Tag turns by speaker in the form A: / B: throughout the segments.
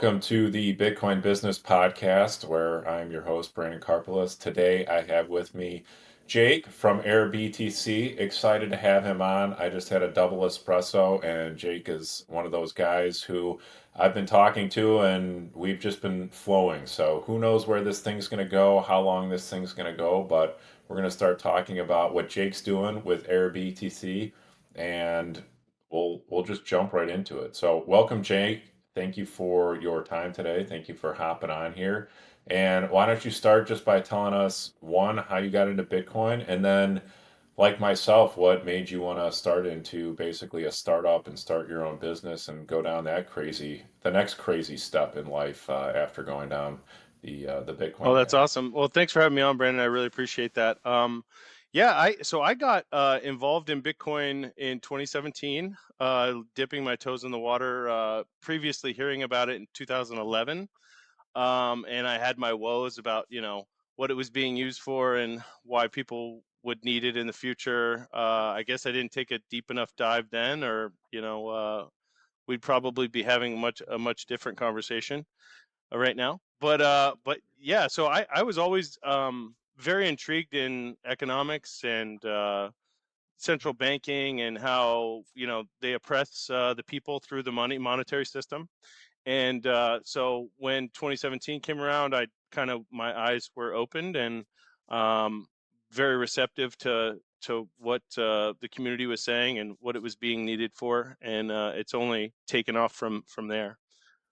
A: Welcome to the Bitcoin Business Podcast, where I'm your host, Brandon Karpeles. Today I have with me Jake from Airbtc. Excited to have him on. I just had a double espresso, and Jake is one of those guys who I've been talking to, and we've just been flowing. So who knows where this thing's going to go, how long this thing's going to go, but we're going to start talking about what Jake's doing with Airbtc, and we'll just jump right into it. So welcome, Jake. Thank you for your time today. Thank you for hopping on here. And why don't you start just by telling us, one, how you got into Bitcoin, and then, like myself, what made you want to start into basically a startup and start your own business and go down the next crazy step in life after going down the
B: Oh,
A: Bitcoin
B: that's
A: path.
B: awesome. Well, thanks for having me on, Brandon. I really appreciate that. Yeah, I got involved in Bitcoin in 2017, dipping my toes in the water. Previously hearing about it in 2011, and I had my woes about what it was being used for and why people would need it in the future. I guess I didn't take a deep enough dive then, or we'd probably be having a much different conversation right now. But yeah, so I was always very intrigued in economics and central banking and how they oppress the people through the monetary system. And so when 2017 came around, I kind of my eyes were opened and um, very receptive to what the community was saying and what it was being needed for, and it's only taken off from there.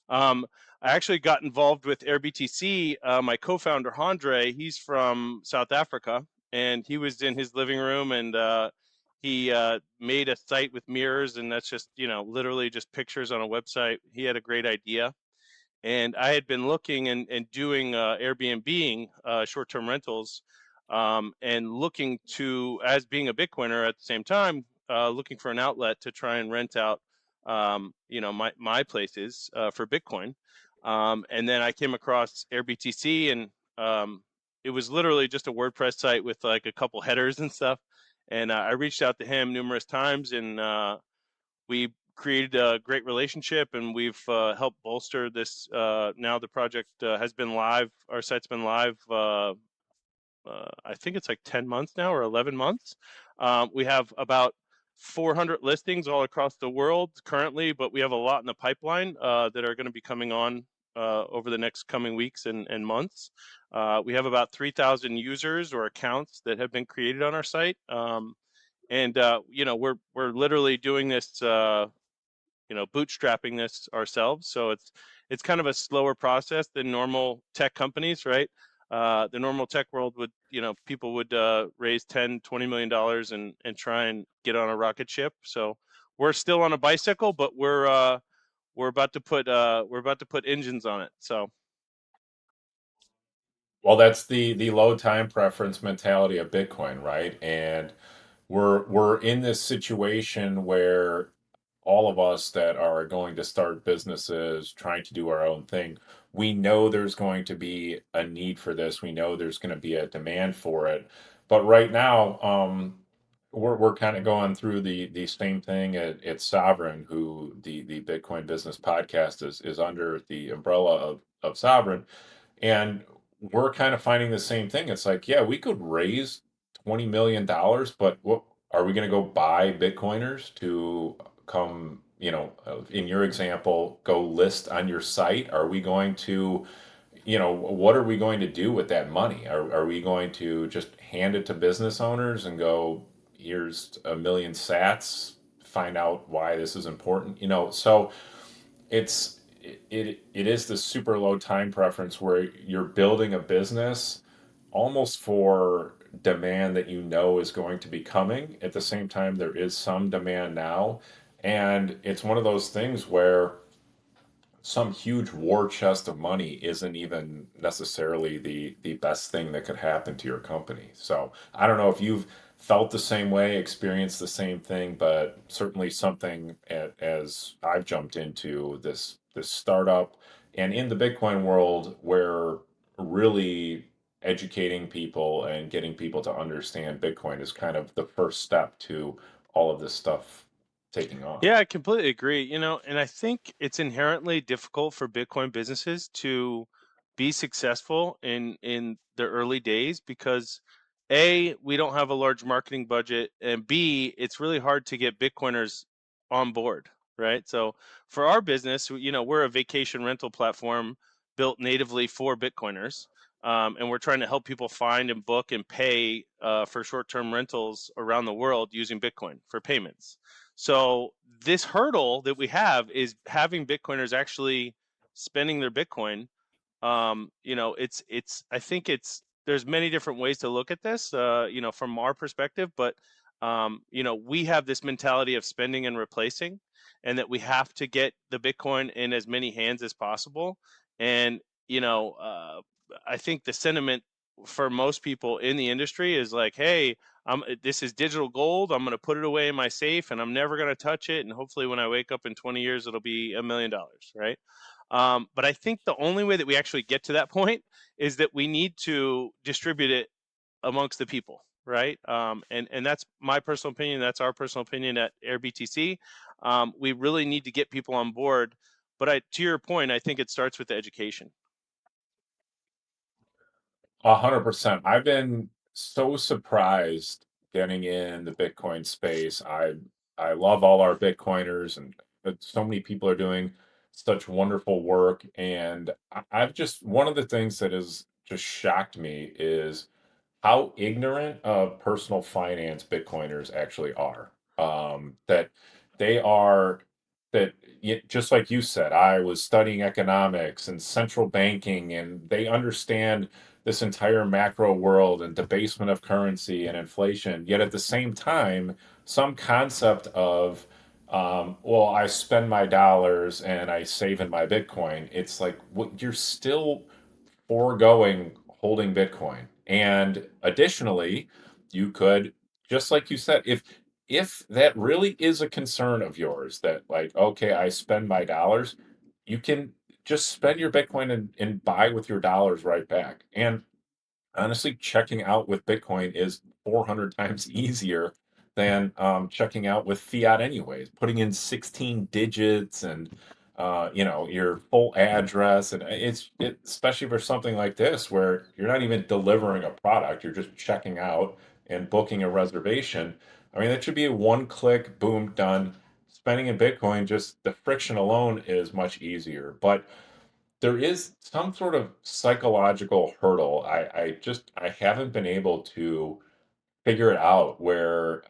B: Um, I actually got involved with Airbtc. My co-founder Andre, he's from South Africa, and he was in his living room, and he made a site with mirrors, and that's just literally just pictures on a website. He had a great idea, and I had been looking and doing Airbnb short-term rentals, and looking to as being a Bitcoiner at the same time, looking for an outlet to try and rent out my places for Bitcoin. And then I came across Airbtc, and it was literally just a WordPress site with like a couple headers and stuff. And I reached out to him numerous times, and we created a great relationship, and we've helped bolster this. Now the project has been live. Our site's been live. I think it's like 10 months now, or 11 months. We have about 400 listings all across the world currently, but we have a lot in the pipeline that are going to be coming on over the next coming weeks and months. We have about 3,000 users or accounts that have been created on our site. And we're literally doing this bootstrapping this ourselves. So it's kind of a slower process than normal tech companies, right? The normal tech world would, people would raise 10, $20 million and try and get on a rocket ship. So we're still on a bicycle, but we're about to put engines on it. So
A: Well, that's the low time preference mentality of Bitcoin, right? And we're in this situation where all of us that are going to start businesses, trying to do our own thing, we know there's going to be a need for this. We know there's going to be a demand for it. But right now, we're kind of going through the same thing at Sovereign, who the Bitcoin Business Podcast is under the umbrella of Sovereign. And we're kind of finding the same thing. It's like, yeah, we could raise $20 million, but what are we going to go buy Bitcoiners to come, in your example, go list on your site? Are we going to, what are we going to do with that money? Are we going to just hand it to business owners and go, here's a million sats, find out why this is important? So it's it is the super low time preference where you're building a business almost for demand that is going to be coming. At the same time, there is some demand now, and it's one of those things where some huge war chest of money isn't even necessarily the best thing that could happen to your company. So I don't know if you've felt the same way, experienced the same thing, but certainly something as I've jumped into this startup and in the Bitcoin world where really educating people and getting people to understand Bitcoin is kind of the first step to all of this stuff taking off.
B: Yeah, I completely agree. And I think it's inherently difficult for Bitcoin businesses to be successful in the early days because A, we don't have a large marketing budget, and B, it's really hard to get Bitcoiners on board, right? So for our business, we're a vacation rental platform built natively for Bitcoiners. And we're trying to help people find and book and pay for short-term rentals around the world using Bitcoin for payments. So this hurdle that we have is having Bitcoiners actually spending their Bitcoin. It's I think there's many different ways to look at this, from our perspective, but we have this mentality of spending and replacing, and that we have to get the Bitcoin in as many hands as possible. And I think the sentiment for most people in the industry is like, hey, this is digital gold. I'm going to put it away in my safe and I'm never going to touch it. And hopefully, when I wake up in 20 years, it'll be $1 million, right? But I think the only way that we actually get to that point is that we need to distribute it amongst the people, right? And that's my personal opinion. That's our personal opinion at Airbtc. We really need to get people on board. But to your point, I think it starts with the education.
A: 100%. I've been so surprised getting in the Bitcoin space. I love all our Bitcoiners, and so many people are doing such wonderful work. And I've just one of the things that has just shocked me is how ignorant of personal finance Bitcoiners actually are. That they are that just like you said, I was studying economics and central banking, and they understand this entire macro world and debasement of currency and inflation. Yet at the same time, some concept of well, I spend my dollars and I save in my Bitcoin. It's like what you're still foregoing holding Bitcoin. And additionally, you could, just like you said, if that really is a concern of yours, that like, okay, I spend my dollars, you can just spend your Bitcoin and buy with your dollars right back. And honestly, checking out with Bitcoin is 400 times easier than checking out with fiat, anyways. Putting in 16 digits and your full address, and especially for something like this where you're not even delivering a product, you're just checking out and booking a reservation. I mean, that should be a one click, boom, done. Spending in Bitcoin, just the friction alone is much easier. But there is some sort of psychological hurdle. I haven't been able to figure it out where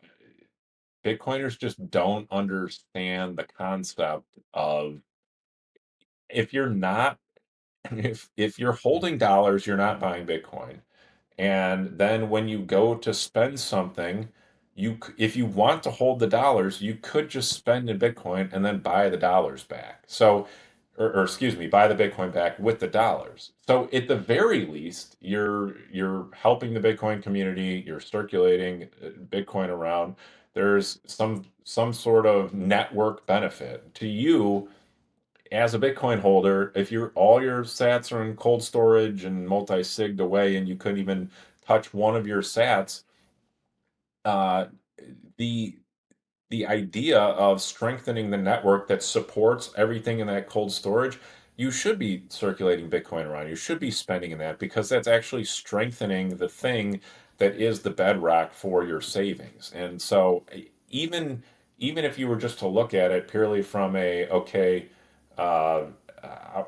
A: Bitcoiners just don't understand the concept of if you're not if you're holding dollars, you're not buying Bitcoin. And then when you go to spend something, if you want to hold the dollars, you could just spend in Bitcoin and then buy the dollars back. So, or excuse me, buy the Bitcoin back with the dollars. So at the very least, you're helping the Bitcoin community, you're circulating Bitcoin around. There's some sort of network benefit to you as a Bitcoin holder. If all your sats are in cold storage and multi-sigged away and you couldn't even touch one of your sats, uh, the the idea of strengthening the network that supports everything in that cold storage, you should be circulating Bitcoin around. You should be spending in that because that's actually strengthening the thing that is the bedrock for your savings. And so even even if you were just to look at it purely from a okay, uh,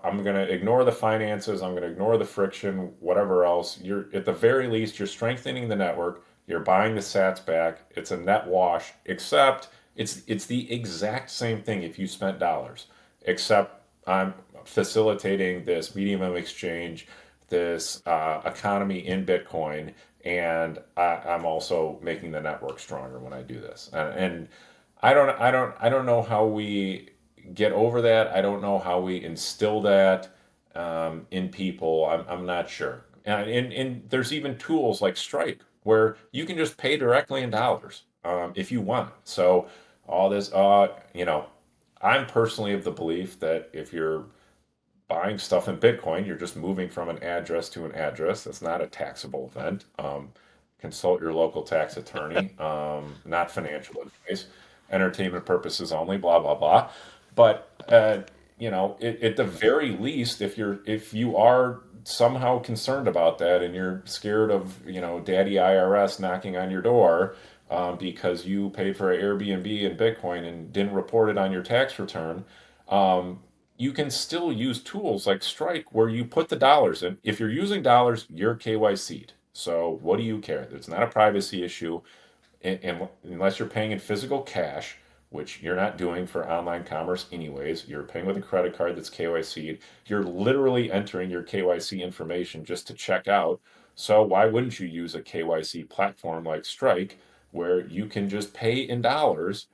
A: I'm going to ignore the finances, I'm going to ignore the friction, whatever else. You're at the very least you're strengthening the network. You're buying the Sats back. It's a net wash, except it's the exact same thing if you spent dollars, except I'm facilitating this medium of exchange, this economy in Bitcoin, and I'm also making the network stronger when I do this. And I don't know how we get over that. I don't know how we instill that in people. I'm not sure. And there's even tools like Stripe where you can just pay directly in dollars if you want. So all this, I'm personally of the belief that if you're buying stuff in Bitcoin, you're just moving from an address to an address. That's not a taxable event. Consult your local tax attorney, not financial advice. entertainment purposes only, blah blah blah. But at the very least, if you are somehow concerned about that and you're scared of Daddy IRS knocking on your door because you paid for an Airbnb in Bitcoin and didn't report it on your tax return, um, you can still use tools like Strike where you put the dollars in. If you're using dollars, you're KYC'd. So what do you care? It's not a privacy issue unless you're paying in physical cash, which you're not doing for online commerce anyways. You're paying with a credit card that's KYC'd. You're literally entering your KYC information just to check out. So why wouldn't you use a KYC platform like Strike where you can just pay in dollars,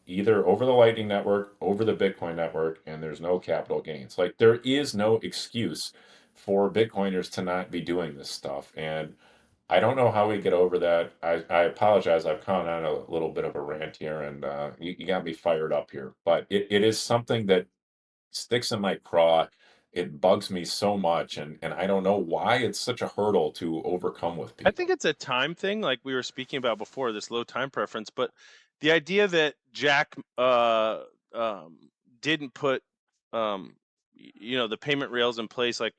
A: either over the Lightning Network, over the Bitcoin network, and there's no capital gains. Like there is no excuse for Bitcoiners to not be doing this stuff. And I don't know how we get over that. I apologize. I've gone on a little bit of a rant here, and you got me fired up here. But it is something that sticks in my craw. It bugs me so much, and I don't know why it's such a hurdle to overcome with
B: I think
A: people.
B: it's a time thing, like we were speaking about before, this low time preference. But the idea that Jack um, didn't put, the payment rails in place, like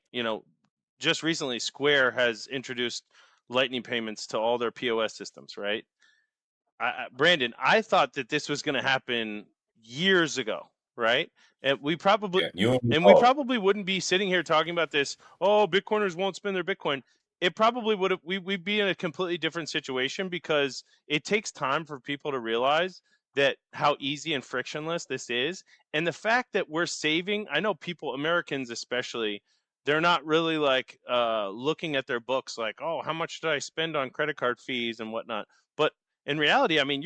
B: just recently, Square has introduced Lightning payments to all their POS systems, right? Brandon, I thought that this was going to happen years ago, right? And we probably
A: Yeah, you and me
B: and we
A: both.
B: probably wouldn't be sitting here talking about this. Oh, Bitcoiners won't spend their Bitcoin. It probably would have. We'd be in a completely different situation because it takes time for people to realize that how easy and frictionless this is, and the fact that we're saving. I know people, Americans especially, they're not really like looking at their books like, oh, how much did I spend on credit card fees and whatnot. But in reality, I mean,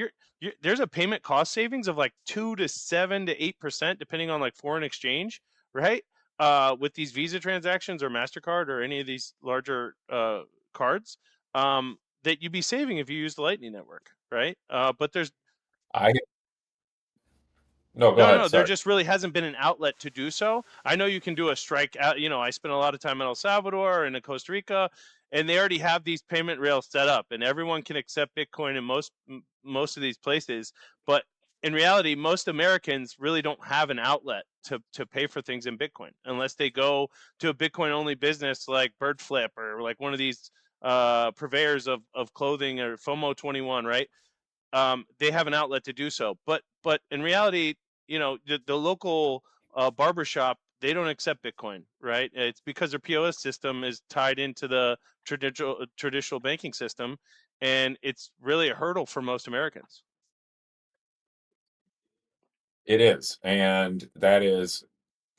B: there's a payment cost savings of like 2 to 7 to 8% depending on like foreign exchange, right? With these Visa transactions or Mastercard or any of these larger cards, that you'd be saving if you use the Lightning Network, right? But there's
A: I No, go
B: no,
A: ahead.
B: no, there
A: Sorry.
B: just really hasn't been an outlet to do so. I know you can do a strike out. I spent a lot of time in El Salvador and in Costa Rica, and they already have these payment rails set up, and everyone can accept Bitcoin in most of these places. But in reality, most Americans really don't have an outlet to pay for things in Bitcoin unless they go to a Bitcoin only business like Birdflip or like one of these purveyors of clothing or FOMO 21, right? They have an outlet to do so. But in reality, the local barbershop, they don't accept Bitcoin, right? It's because their POS system is tied into the traditional banking system, and it's really a hurdle for most Americans.
A: It is, and that is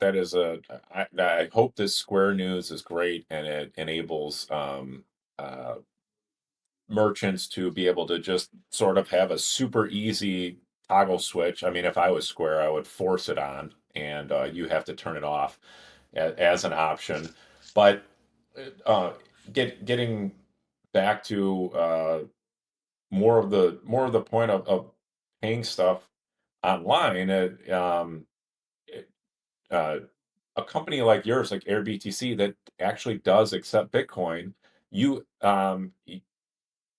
A: I hope this Square news is great and it enables uh, merchants to be able to just sort of have a super easy toggle switch. I mean, if I was Square, I would force it on, and you have to turn it off as an option. But uh, getting back to more of the point of paying stuff online, it, uh, a company like yours, like Airbtc, that actually does accept Bitcoin, you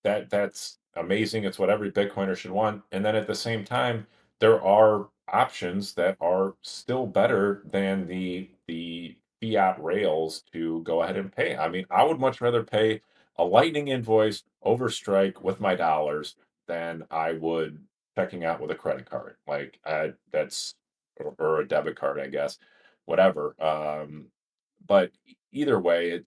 A: that's amazing. It's what every Bitcoiner should want. And then at the same time, there are options that are still better than the fiat rails to go ahead and pay. I mean, I would much rather pay a Lightning invoice over Strike with my dollars than I would checking out with a credit card. Like that's or a debit card, I guess, whatever. But either way,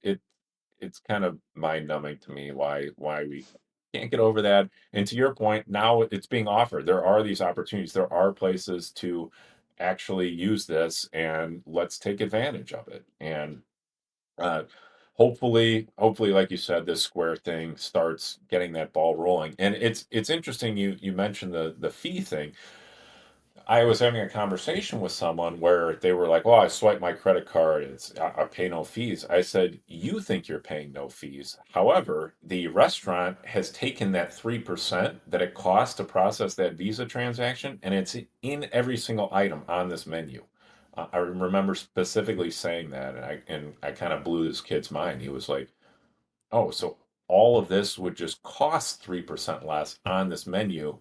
A: it's kind of mind numbing to me why we can't get over that. And to your point, now it's being offered. There are these opportunities. There are places to actually use this, and let's take advantage of it. And uh, hopefully, like you said, this Square thing starts getting that ball rolling. And it's interesting. You mentioned the fee thing. I was having a conversation with someone where they were like, "Well, I swipe my credit card. I pay no fees." I said, "You think you're paying no fees. However, the restaurant has taken that 3% that it costs to process that Visa transaction, and it's in every single item on this menu." I remember specifically saying that, and I kind of blew this kid's mind. He was like, "Oh, so all of this would just cost 3% less on this menu."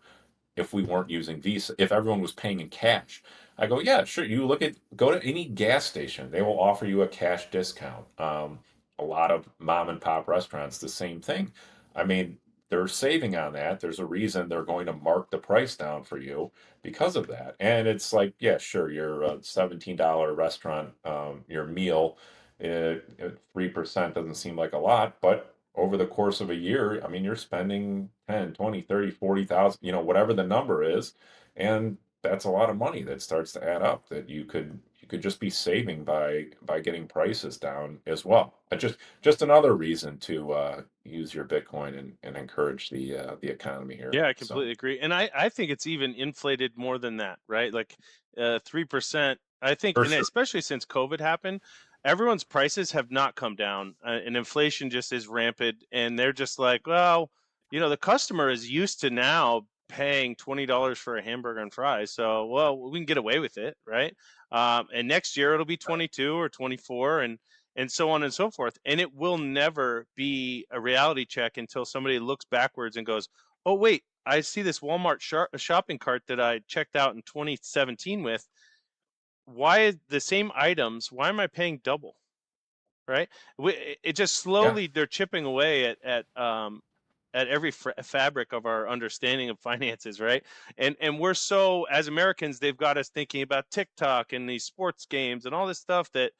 A: if we weren't using Visa, if everyone was paying in cash. I go, yeah, sure. You look at go to any gas station, they will offer you a cash discount. A lot of mom and pop restaurants, the same thing. I mean, they're saving on that. There's a reason they're going to mark the price down for you because of that. And it's like, yeah, sure, your $17 restaurant, your meal, 3% doesn't seem like a lot, but over the course of a year, I mean, you're spending 10, 20, 30, 40,000, whatever the number is. And that's a lot of money that starts to add up that you could just be saving by getting prices down as well. Just another reason to use your Bitcoin and encourage the economy here.
B: Yeah, I
A: So
B: completely agree. And I think it's even inflated more than that, right? Like 3%. I think,
A: for
B: and
A: sure.
B: especially since COVID happened, everyone's prices have not come down, and inflation just is rampant. And they're just like, well, the customer is used to now paying $20 for a hamburger and fries, so well, we can get away with it, right? And next year it'll be 22 or 24, and so on and so forth. And it will never be a reality check until somebody looks backwards and goes, oh wait, I see this Walmart shopping cart that I checked out in 2017 with. Why the same items? Why am I paying double? Right? It just
A: Yeah.
B: slowly they're chipping away at every fabric of our understanding of finances, right? And we're so, as Americans, they've got us thinking about TikTok and these sports games and all this stuff that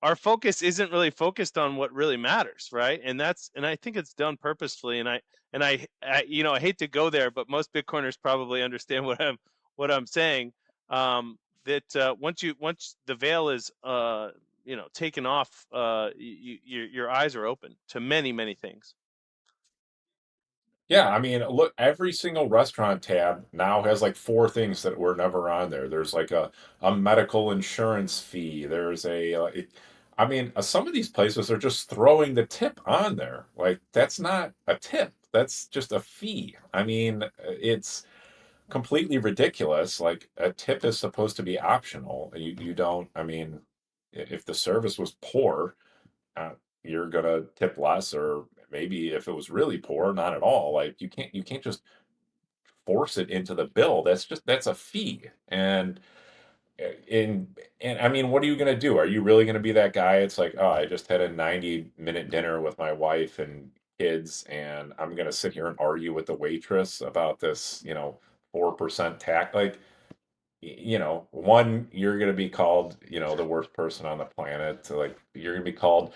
B: our focus isn't really focused on what really matters, right? And I think it's done purposefully. And I hate to go there, but most Bitcoiners probably understand what I'm saying. That once the veil is taken off, your eyes are open to many things.
A: Yeah, I mean, look, every single restaurant tab now has like four things that were never on there. There's like a medical insurance fee. I mean, some of these places are just throwing the tip on there. Like that's not a tip. That's just a fee. I mean, it's completely ridiculous. Like a tip is supposed to be optional. You don't, I mean, if the service was poor, uh, you're gonna tip less, or maybe if it was really poor, not at all. Like you can't just force it into the bill. That's a fee. And I mean, what are you gonna do? Are you really gonna be that guy? It's like, oh, I just had a 90-minute dinner with my wife and kids, and I'm gonna sit here and argue with the waitress about this, 4% tax. Like, one, you're gonna be called, the worst person on the planet. Like, you're gonna be called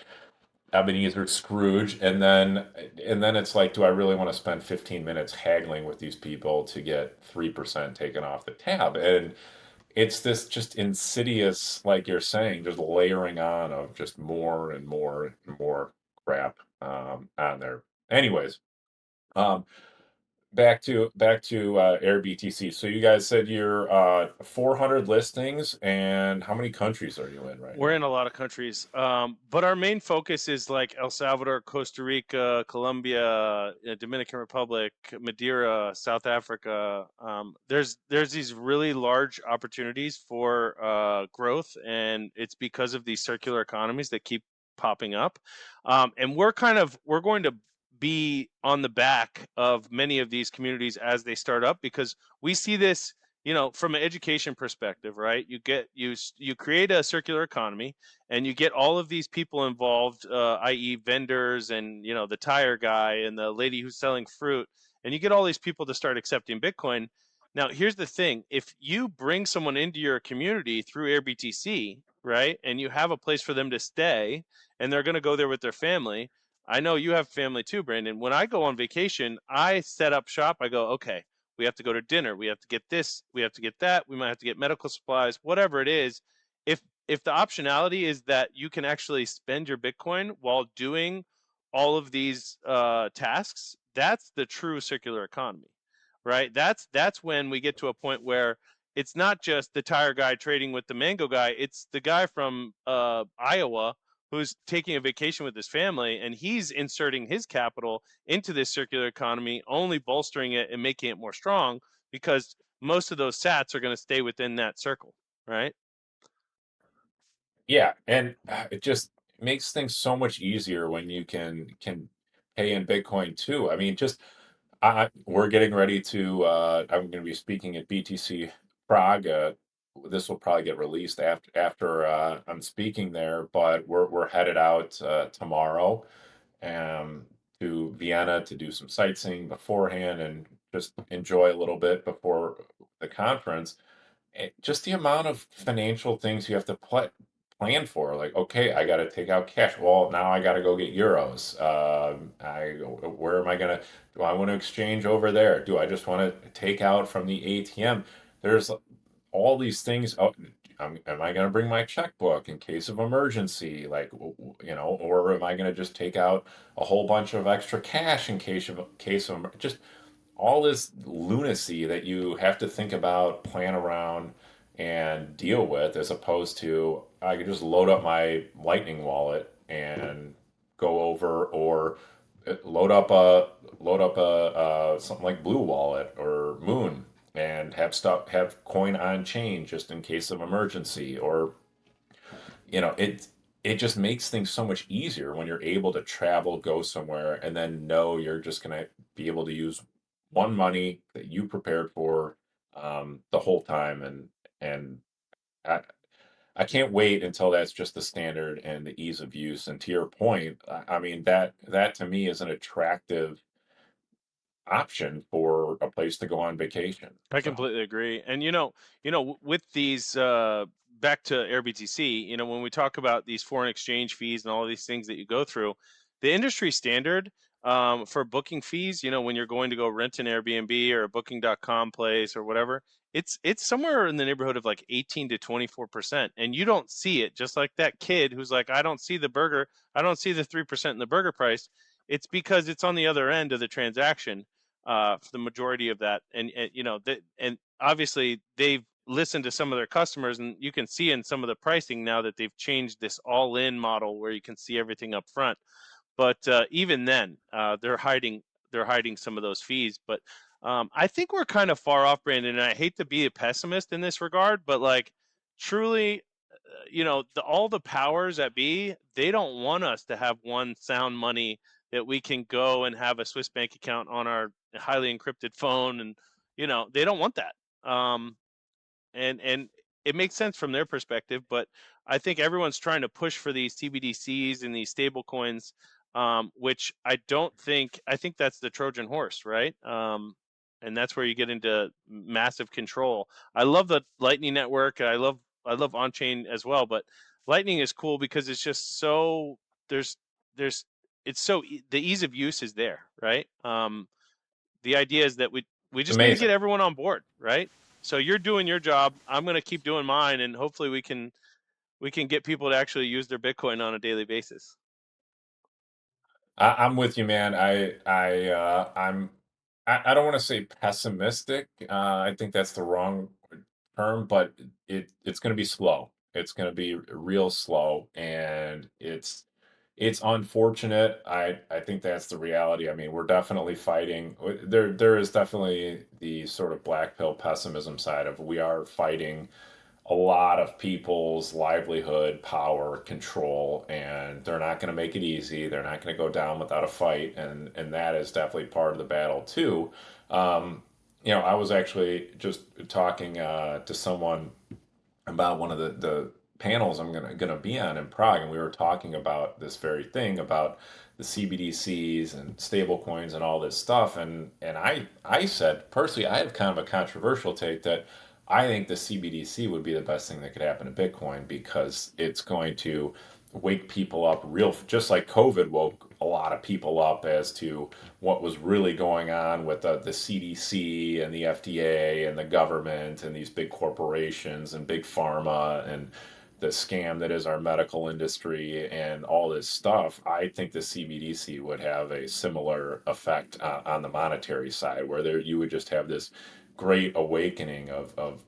A: Ebenezer Scrooge, and then it's like, do I really want to spend 15 minutes haggling with these people to get 3% taken off the tab? And it's this just insidious, like you're saying, just layering on of just more and more and more crap on there. Anyways, um, back to Airbtc. So you guys said you're 400 listings, and how many countries are you in right
B: We're
A: now?
B: in a lot of countries, but our main focus is like El Salvador, Costa Rica, Colombia, Dominican Republic, Madeira, South Africa. There's these really large opportunities for growth, and it's because of these circular economies that keep popping up. And we're going to be on the back of many of these communities as they start up, because we see this, from an education perspective, right? You create a circular economy, and you get all of these people involved, i.e., vendors, and the tire guy and the lady who's selling fruit, and you get all these people to start accepting Bitcoin. Now, here's the thing: if you bring someone into your community through Airbtc, right, and you have a place for them to stay, and they're going to go there with their family. I know you have family too, Brandon. When I go on vacation, I set up shop. I go, okay, we have to go to dinner, we have to get this, we have to get that, we might have to get medical supplies, whatever it is. If the optionality is that you can actually spend your Bitcoin while doing all of these tasks, that's the true circular economy, right? That's when we get to a point where it's not just the tire guy trading with the mango guy, it's the guy from Iowa who's taking a vacation with his family, and he's inserting his capital into this circular economy, only bolstering it and making it more strong, because most of those sats are going to stay within that circle, right?
A: Yeah, and it just makes things so much easier when you can pay in Bitcoin too. I mean, just we're getting ready to. I'm going to be speaking at BTC Prague. This will probably get released after I'm speaking there, but we're headed out tomorrow um, to Vienna to do some sightseeing beforehand and just enjoy a little bit before the conference. Just the amount of financial things you have to plan for. Like, okay, I got to take out cash. Well, now I got to go get euros. Where am I gonna? Do I want to exchange over there? Do I just want to take out from the ATM? There's all these things. Oh, am I going to bring my checkbook in case of emergency? Like, or am I going to just take out a whole bunch of extra cash in case of just all this lunacy that you have to think about, plan around, and deal with, as opposed to I could just load up my Lightning wallet and go over, or load up a something like Blue Wallet or Moon, and have coin on chain just in case of emergency, or it just makes things so much easier when you're able to travel, go somewhere, and then know you're just going to be able to use one money that you prepared for the whole time. And I, I can't wait until that's just the standard and the ease of use. And to your point, I mean that to me is an attractive option for a place to go on vacation.
B: I
A: So
B: completely agree. And with these back to Airbtc, when we talk about these foreign exchange fees and all these things that you go through, the industry standard for booking fees, when you're going to go rent an Airbnb or a booking.com place or whatever, it's somewhere in the neighborhood of like 18 to 24%. And you don't see it, just like that kid who's like, I don't see the burger, I don't see the 3% in the burger price. It's because it's on the other end of the transaction for the majority of that. And obviously they've listened to some of their customers, and you can see in some of the pricing now that they've changed this all-in model where you can see everything up front. But even then, they're hiding some of those fees. But I think we're kind of far off, Brandon. And I hate to be a pessimist in this regard, but like truly, all the powers that be, they don't want us to have one sound money that we can go and have a Swiss bank account on our highly encrypted phone, and they don't want that. And it makes sense from their perspective, but I think everyone's trying to push for these CBDCs and these stable coins, which I think that's the Trojan horse, right? And that's where you get into massive control. I love the Lightning Network. I love on-chain as well, but Lightning is cool because it's just so there's it's so the ease of use is there, right? The idea is that we
A: it's
B: just need to get
A: amazing.
B: everyone on board, right? So you're doing your job, I'm going to keep doing mine, and hopefully we can get people to actually use their Bitcoin on a daily basis.
A: I'm with you, man. I don't want to say pessimistic. I think that's the wrong term, but it's going to be slow. It's going to be real slow, and it's unfortunate. I think that's the reality. I mean, we're definitely fighting. There is definitely the sort of black pill pessimism side of, we are fighting a lot of people's livelihood, power, control, and they're not going to make it easy. They're not going to go down without a fight, and that is definitely part of the battle too. Um, I was actually just talking to someone about one of the panels I'm gonna be on in Prague, and we were talking about this very thing about the CBDCs and stable coins and all this stuff, and I said personally I have kind of a controversial take that I think the CBDC would be the best thing that could happen to Bitcoin, because it's going to wake people up real, just like COVID woke a lot of people up as to what was really going on with the CDC and the FDA and the government and these big corporations and big pharma and the scam that is our medical industry and all this stuff. I think the CBDC would have a similar effect on the monetary side, where you would just have this great awakening of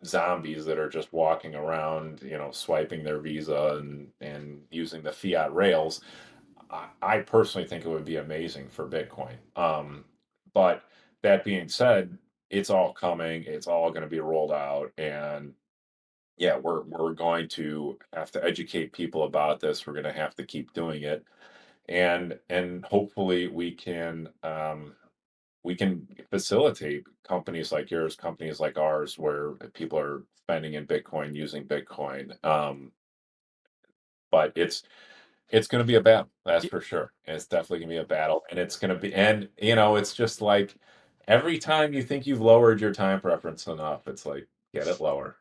A: zombies that are just walking around, swiping their Visa and using the fiat rails. I personally think it would be amazing for Bitcoin. But that being said, it's all coming. It's all going to be rolled out, and yeah, we're going to have to educate people about this. We're going to have to keep doing it, and hopefully we can. we can facilitate companies like yours, companies like ours, where people are spending in Bitcoin, using Bitcoin. But it's going to be a battle, that's
B: Y-
A: for sure. It's definitely going to be a battle, and it's going to be, and it's just like every time you think you've lowered your time preference enough, it's like get it lower,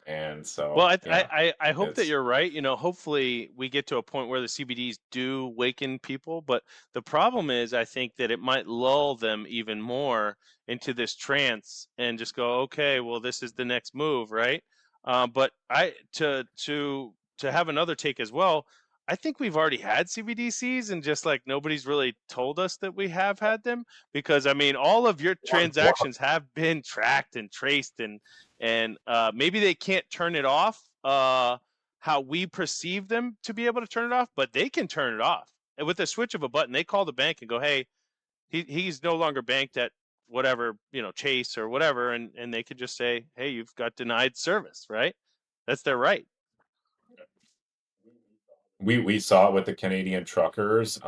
A: and
B: Well,
A: so
B: I hope that
A: it's
B: you're right. Hopefully we get to a point where the CBDs do waken people, but the problem is I think that it might lull them even more into this trance and just go, okay, well, this is the next move, right? But to have another take as well, I think we've already had CBDCs and just like nobody's really told us that we have had them, because I mean all of your
A: one
B: transactions have been tracked and traced, and maybe they can't turn it off how we perceive them to be able to turn it off, but they can turn it off. And with a switch of a button, they call the bank and go, "Hey, he's no longer banked at whatever, Chase or whatever," and they could just say, "Hey, you've got denied service," right? That's their right.
A: we saw it with the Canadian truckers.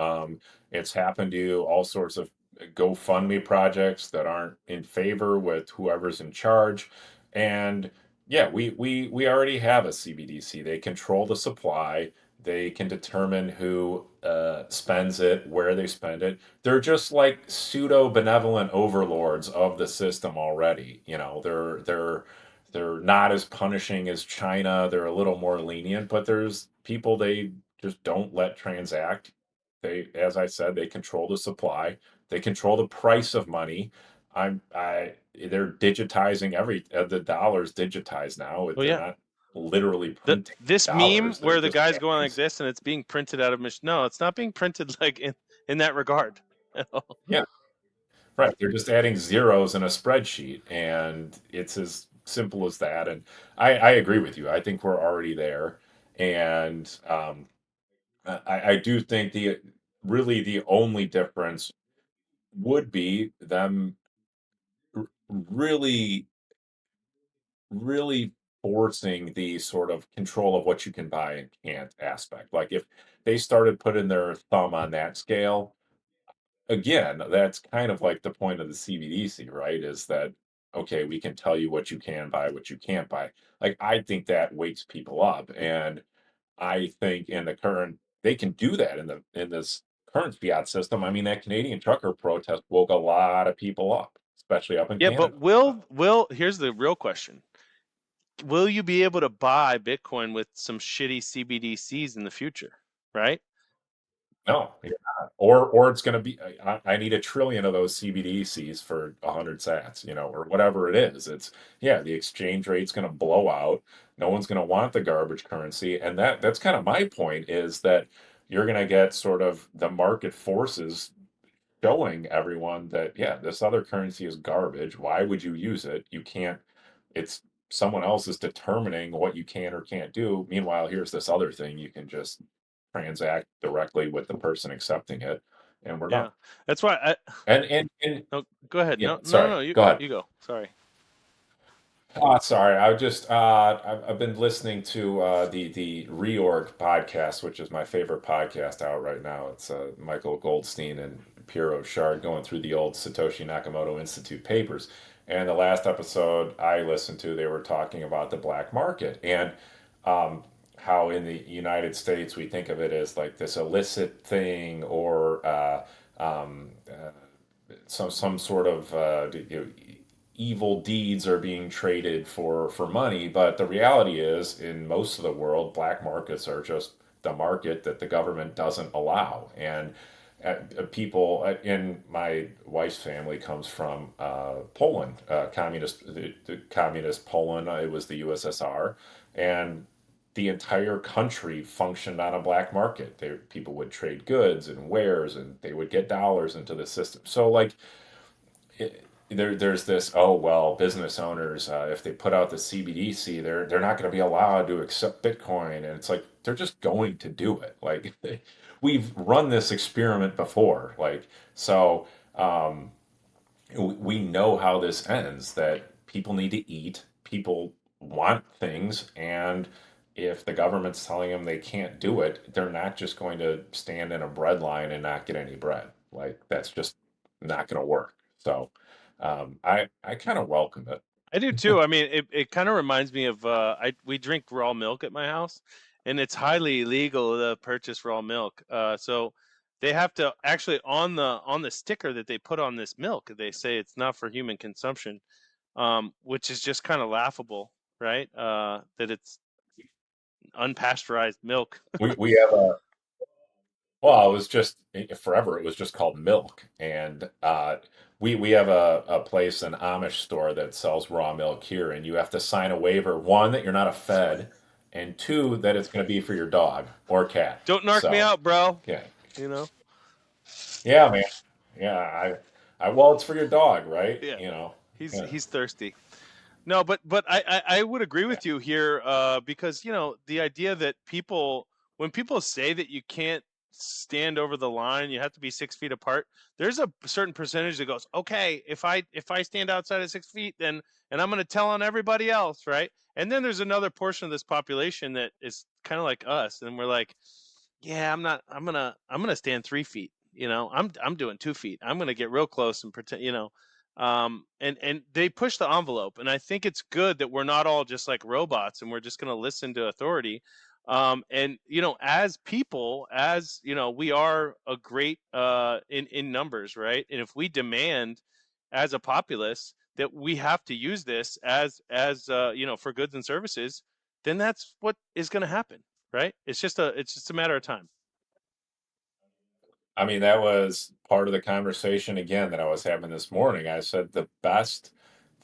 A: It's happened to all sorts of GoFundMe projects that aren't in favor with whoever's in charge. And yeah, we already have a CBDC. They control the supply. They can determine who spends it, where they spend it. They're just like pseudo benevolent overlords of the system already. They're not as punishing as China. They're a little more lenient, but there's people they just don't let transact. As I said, they control the supply. They control the price of money. They're digitizing the dollars digitized now.
B: Oh
A: They're
B: yeah.
A: not literally
B: The
A: printing
B: this meme
A: dollars. They're
B: where the
A: just
B: guy's going
A: adding,
B: like this and it's being printed out of machine. No, it's not being printed like in that regard.
A: yeah, right. They're just adding zeros in a spreadsheet, and it's as simple as that. And I agree with you. I think we're already there. And I do think the only difference would be them really, really forcing the sort of control of what you can buy and can't aspect. Like if they started putting their thumb on that scale, again, that's kind of like the point of the CBDC, right? Is that okay, we can tell you what you can buy, what you can't buy. Like I think that wakes people up. And I think in the current they can do that in this current fiat system. I mean, that Canadian trucker protest woke a lot of people up, especially up in
B: Yeah, but
A: Canada.
B: will here's the real question. Will you be able to buy Bitcoin with some shitty CBDCs in the future, right?
A: No, you're not. Or it's going to be. I need a trillion of those CBDCs for 100 sats, or whatever it is. It's yeah, the exchange rate's going to blow out. No one's going to want the garbage currency, and that's kind of my point is that you're going to get sort of the market forces showing everyone that yeah, this other currency is garbage. Why would you use it? You can't. It's someone else is determining what you can or can't do. Meanwhile, here's this other thing you can just transact directly with the person accepting it, and we're done.
B: Yeah, that's why I.
A: And
B: No, go ahead. No, no, no,
A: sorry,
B: no. You
A: go ahead.
B: you go. Sorry.
A: Oh, sorry. I just I've been listening to the Reorg podcast, which is my favorite podcast out right now. It's Michael Goldstein and Piero Shard going through the old Satoshi Nakamoto Institute papers. And the last episode I listened to, they were talking about the black market and um, how in the United States we think of it as like this illicit thing or some sort of evil deeds are being traded for money. But the reality is, in most of the world, black markets are just the market that the government doesn't allow. And people in my wife's family comes from Poland, the communist Poland. It was the USSR, and the entire country functioned on a black market. People would trade goods and wares, and they would get dollars into the system. So, like, there's this, oh well, business owners, if they put out the CBDC, they're not going to be allowed to accept Bitcoin, and it's like they're just going to do it. Like we've run this experiment before, like so. We know how this ends. That people need to eat, people want things, and if the government's telling them they can't do it, they're not just going to stand in a bread line and not get any bread. Like that's just not going to work. So I kind of welcome it.
B: I do too. I mean, it kind of reminds me of we drink raw milk at my house, and it's highly illegal to purchase raw milk. So they have to actually on the sticker that they put on this milk, they say it's not for human consumption, which is just kind of laughable, right? That it's unpasteurized milk.
A: We have a well, it was just forever. It was just called milk, and we have a place, an Amish store that sells raw milk here, and you have to sign a waiver. One, that you're not a fed, and two, that it's going to be for your dog or cat.
B: Don't narc me
A: So,
B: out, bro.
A: yeah,
B: You know?
A: yeah, man, yeah. Well, it's for your dog, right?
B: Yeah.
A: Yeah.
B: He's thirsty. No, but I would agree with you here, because the idea that when people say that you can't stand over the line, you have to be 6 feet apart. There's a certain percentage that goes, okay, if I stand outside of 6 feet, then and I'm going to tell on everybody else, right? And then there's another portion of this population that is kind of like us, and we're like, yeah, I'm not. I'm gonna stand 3 feet. I'm doing 2 feet. I'm gonna get real close and pretend. And they push the envelope, and I think it's good that we're not all just like robots, and we're just gonna listen to authority. And as people, as we are a great in numbers, right? And if we demand as a populace that we have to use this as for goods and services, then that's what is going to happen, right? It's just a matter of time.
A: I mean, that was part of the conversation again that I was having this morning. I said the best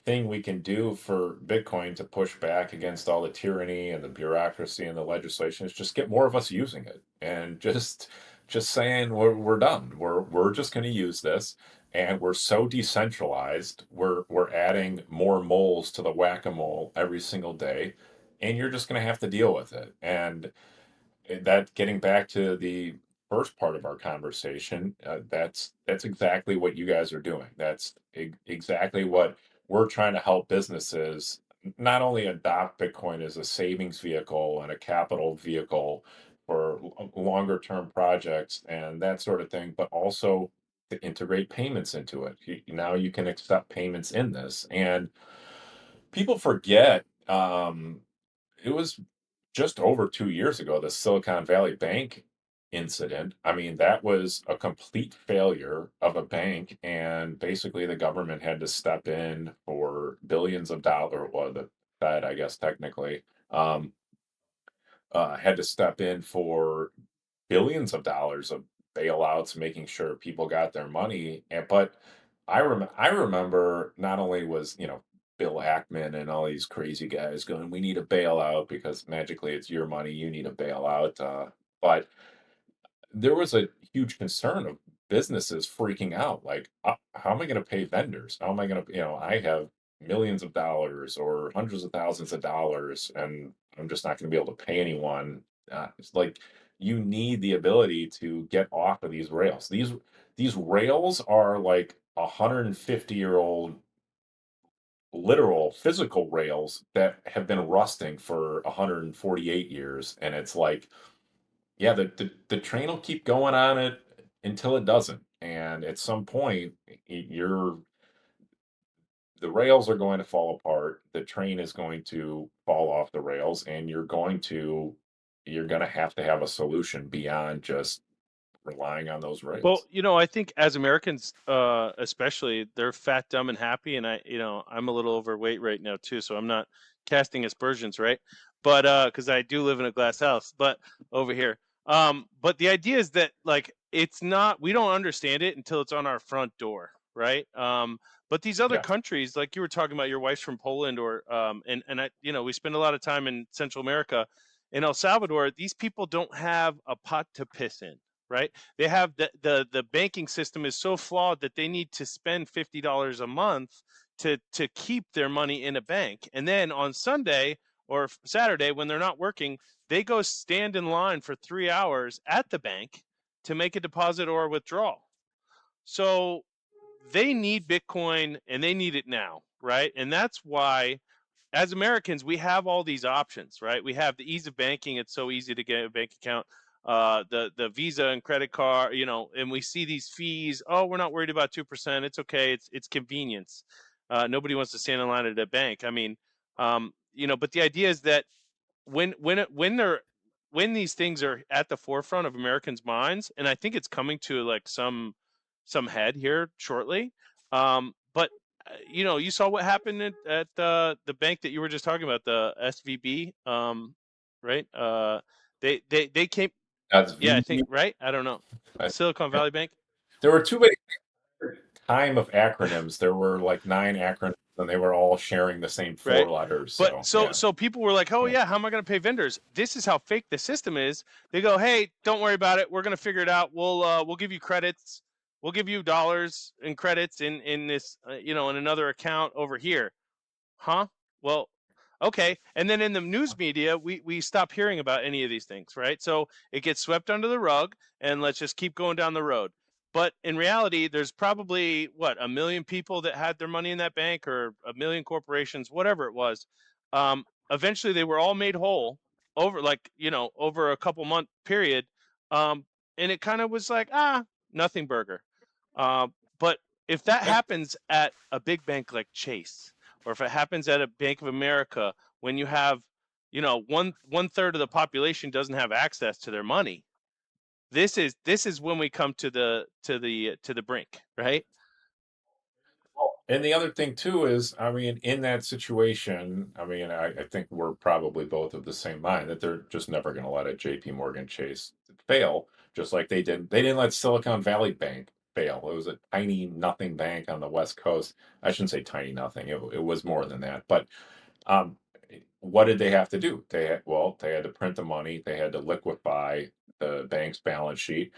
A: thing we can do for Bitcoin to push back against all the tyranny and the bureaucracy and the legislation is just get more of us using it and just saying we're done. We're just going to use this, and we're so decentralized. We're adding more moles to the whack-a-mole every single day, and you're just going to have to deal with it. And that getting back to the first part of our conversation, that's exactly what you guys are doing. That's exactly what we're trying to help businesses not only adopt Bitcoin as a savings vehicle and a capital vehicle for longer term projects and that sort of thing, but also to integrate payments into it. Now you can accept payments in this, and people forget. It was just over 2 years ago, the Silicon Valley Bank incident. I mean, that was a complete failure of a bank, and basically the government had to step in for billions of dollars, well, the Fed, I guess, technically, um, had to step in for billions of dollars of bailouts, making sure people got their money. But I remember not only was Bill Ackman and all these crazy guys going, "We need a bailout because magically it's your money, you need a bailout." But there was a huge concern of businesses freaking out, like, how am I going to pay vendors? How am I going to, I have millions of dollars or hundreds of thousands of dollars, and I'm just not going to be able to pay anyone. It's like you need the ability to get off of these rails. These rails are like 150-year-old literal physical rails that have been rusting for 148 years, and it's like, yeah, the train will keep going on it until it doesn't. And at some point, the rails are going to fall apart. The train is going to fall off the rails, and you're going to have a solution beyond just relying on those
B: Well,
A: rails.
B: I think as Americans, especially, they're fat, dumb, and happy. And I'm a little overweight right now too, so I'm not casting aspersions, right? But because I do live in a glass house, but over here. But the idea is that like it's not, we don't understand it until it's on our front door, right? But these other
A: Yes.
B: countries, like you were talking about, your wife's from Poland, or and I, we spend a lot of time in Central America, in El Salvador. These people don't have a pot to piss in, right? They have the banking system is so flawed that they need to spend $50 a month to keep their money in a bank, and then on Sunday or Saturday when they're not working, they go stand in line for 3 hours at the bank to make a deposit or a withdrawal. So they need Bitcoin, and they need it now, right? And that's why as Americans, we have all these options, right? We have the ease of banking. It's so easy to get a bank account. the Visa and credit card, and we see these fees. Oh, we're not worried about 2%. It's okay. It's convenience. Nobody wants to stand in line at a bank. I mean, but the idea is that when these things are at the forefront of Americans' minds, and I think it's coming to like some head here shortly. But you saw what happened at the bank that you were just talking about, the SVB, right? They came,
A: That's
B: yeah, I
A: V.
B: think, right. I don't know, Silicon Valley Bank,
A: There were too many time of acronyms. There were like 9 acronyms, and they were all sharing the same
B: right?
A: 4 letters.
B: But
A: So
B: so
A: yeah,
B: so people were like, oh
A: yeah.
B: yeah, how am I going to pay vendors? This is how fake the system is. They go, hey, don't worry about it. We're going to figure it out. We'll give you credits. We'll give you dollars and credits in this in another account over here. Huh? Well, okay. And then in the news media, we stop hearing about any of these things, right? So it gets swept under the rug, and let's just keep going down the road. But in reality, there's probably what, 1 million people that had their money in that bank, or 1 million corporations, whatever it was. Eventually, they were all made whole over over a couple month period, um, and it kind of was like, nothing burger. Uh, but if that
A: Yeah.
B: happens at a big bank like Chase, or if it happens at a Bank of America, when you have, one third of the population doesn't have access to their money, this is when we come to the brink, right?
A: And the other thing too is, I mean, in that situation, I mean, I think we're probably both of the same mind that they're just never going to let a JP Morgan Chase fail, just like they did. They didn't let Silicon Valley Bank fail. It was a tiny nothing bank on the West Coast. I shouldn't say tiny nothing. It was more than that. But um, what did they have to do? They had to print the money. They had to liquefy the bank's balance sheet.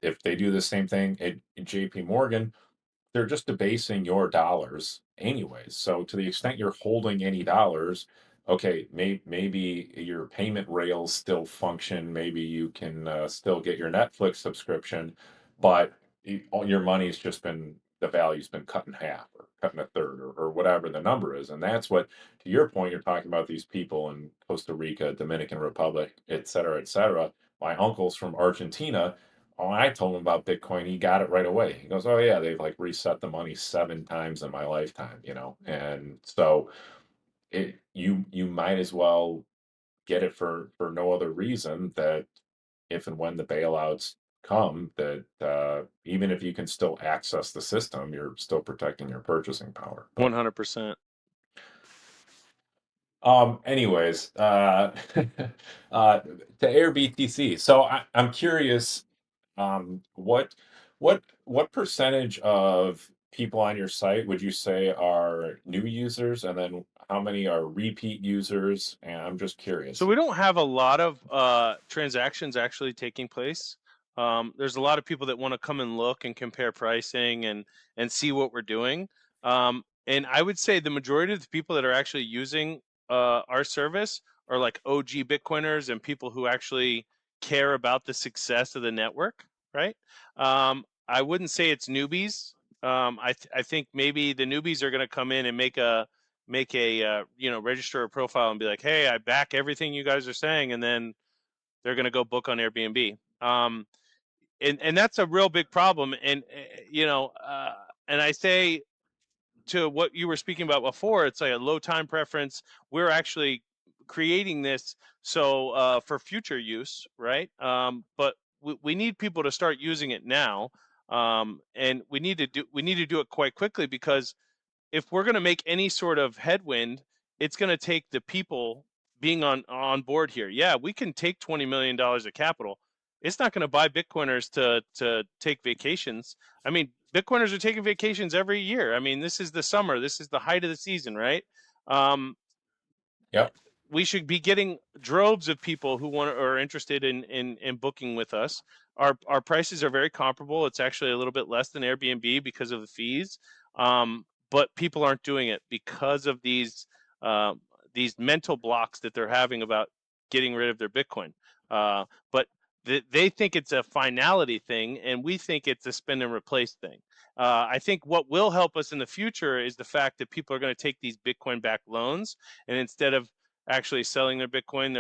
A: If they do the same thing at JP Morgan, they're just debasing your dollars anyways. So to the extent you're holding any dollars, okay, maybe your payment rails still function. Maybe you can still get your Netflix subscription, but all your money's just been the value's been cut in half or cut in a third or whatever the number is. And that's what, to your point, you're talking about these people in Costa Rica, Dominican Republic, et cetera, et cetera. My uncle's from Argentina. Oh, I told him about Bitcoin. He got it right away. He goes, "Oh yeah, they've like reset the money 7 times in my lifetime, you know." And so you might as well get it for no other reason that if and when the bailouts come, that even if you can still access the system, you're still protecting your purchasing power. But
B: 100%.
A: anyways, to Airbtc. So I'm curious. What percentage of people on your site would you say are new users, and then how many are repeat users? And I'm just
B: So
A: curious.
B: we don't have a lot of transactions actually taking place. There's a lot of people that want to come and look and compare pricing and see what we're doing. And I would say the majority of the people that are actually using our service are like OG Bitcoiners and people who actually care about the success of the network, right? I wouldn't say it's newbies. I think maybe the newbies are going to come in and make a register a profile and be like, hey, I back everything you guys are saying, and then they're going to go book on Airbnb. And that's a real big problem. And and I say, to what you were speaking about before, it's like a low time preference. We're actually creating this so for future use, right? But we need people to start using it now, and we need to do it quite quickly, because if we're going to make any sort of headwind, it's going to take the people being on board here. Yeah, we can take $20 million of capital. It's not going to buy Bitcoiners to take vacations. I mean, Bitcoiners are taking vacations every year. I mean, this is the summer. This is the height of the season, right? Um,
A: Yep.
B: we should be getting droves of people who want or are interested in booking with us. Our prices are very comparable. It's actually a little bit less than Airbnb because of the fees, but people aren't doing it because of uh, these mental blocks that they're having about getting rid of their Bitcoin. But they think it's a finality thing, and we think it's a spend and replace thing. I think what will help us in the future is the fact that people are going to take these Bitcoin backed loans, and instead of actually selling their Bitcoin,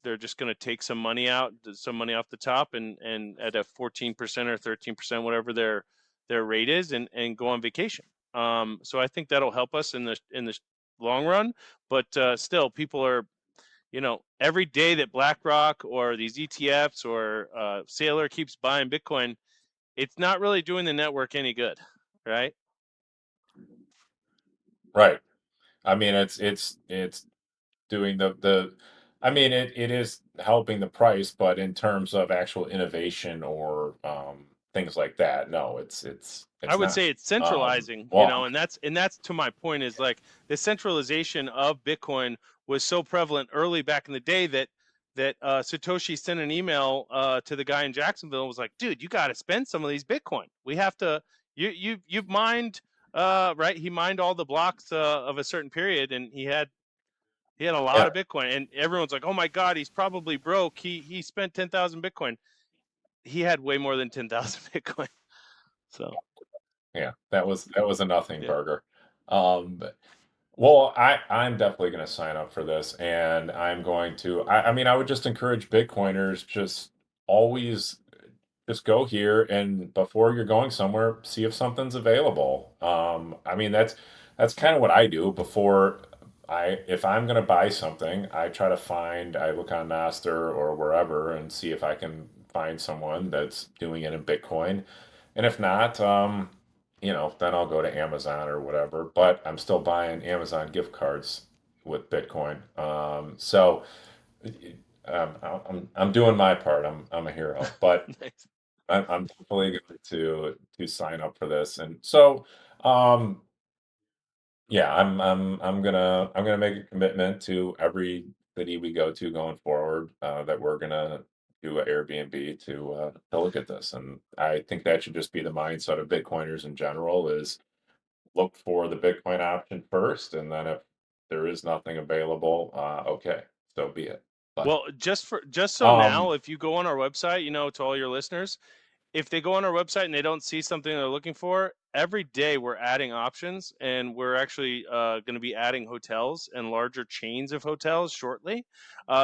B: they're just going to take some money out, some money off the top, and at a 14% or 13%, whatever their rate is, and go on vacation. So I think that'll help us in the long run. But still, people are, every day that BlackRock or these ETFs or Sailor keeps buying Bitcoin, it's not really doing the network any good, right?
A: Right. I mean, it's doing I mean, it is helping the price, but in terms of actual innovation or things like that, no,
B: I
A: it's
B: would
A: not.
B: say it's centralizing,
A: Well,
B: and that's to my point, is like the centralization of Bitcoin was so prevalent early back in the day that Satoshi sent an email to the guy in Jacksonville and was like, "Dude, you got to spend some of these Bitcoin. We have to. You've mined, right? He mined all the blocks of a certain period, and he had a lot
A: yeah,
B: of Bitcoin, and everyone's like, "Oh my God, he's probably broke. He spent 10,000 Bitcoin. He had way more than 10,000 Bitcoin." So
A: yeah, that was a nothing
B: yeah.
A: burger. But, well, I'm definitely going to sign up for this, and I'm going to. I mean, I would just encourage Bitcoiners just always just go here and before you're going somewhere, see if something's available. I mean, that's kind of what I do before if I'm going to buy something, I look on Nostr or wherever and see if I can find someone that's doing it in Bitcoin. And if not, then I'll go to Amazon or whatever, but I'm still buying Amazon gift cards with Bitcoin. So I'm doing my part. I'm a hero, but
B: Nice.
A: I'm definitely going to sign up for this. And so, um, yeah, I'm gonna make a commitment to every city we go to going forward, that we're gonna do an Airbnb to look at this. And I think that should just be the mindset of Bitcoiners in general is look for the Bitcoin option first, and then if there is nothing available, okay, so be it. But
B: Well, just so
A: um,
B: now, if you go on our website, to all your listeners, if they go on our website and they don't see something they're looking for, every day we're adding options, and we're actually going to be adding hotels and larger chains of hotels shortly.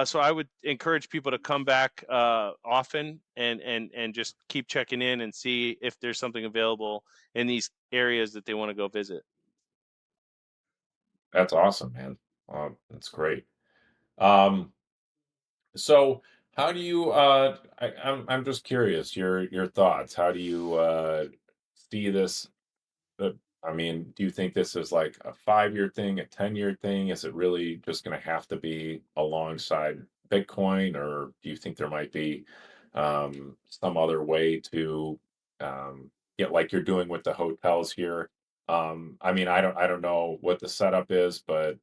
B: So I would encourage people to come back often and just keep checking in and see if there's something available in these areas that they want to go visit.
A: that's awesome, man. That's great. Um, So how do you I'm just curious your thoughts. How do you see this uh, I mean, do you think this is like a 5-year thing, a 10-year thing? Is it really just going to have to be alongside Bitcoin, or do you think there might be some other way to get like you're doing with the hotels here? I mean, I don't know what the setup is, but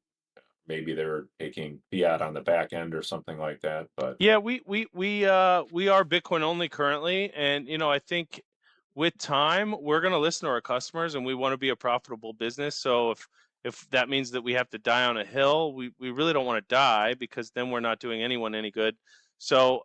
A: maybe they're taking fiat on the back end or something like that, but
B: Yeah, we are Bitcoin only currently, and I think with time we're going to listen to our customers, and we want to be a profitable business. So if that means that we have to die on a hill, we really don't want to die, because then we're not doing anyone any good. So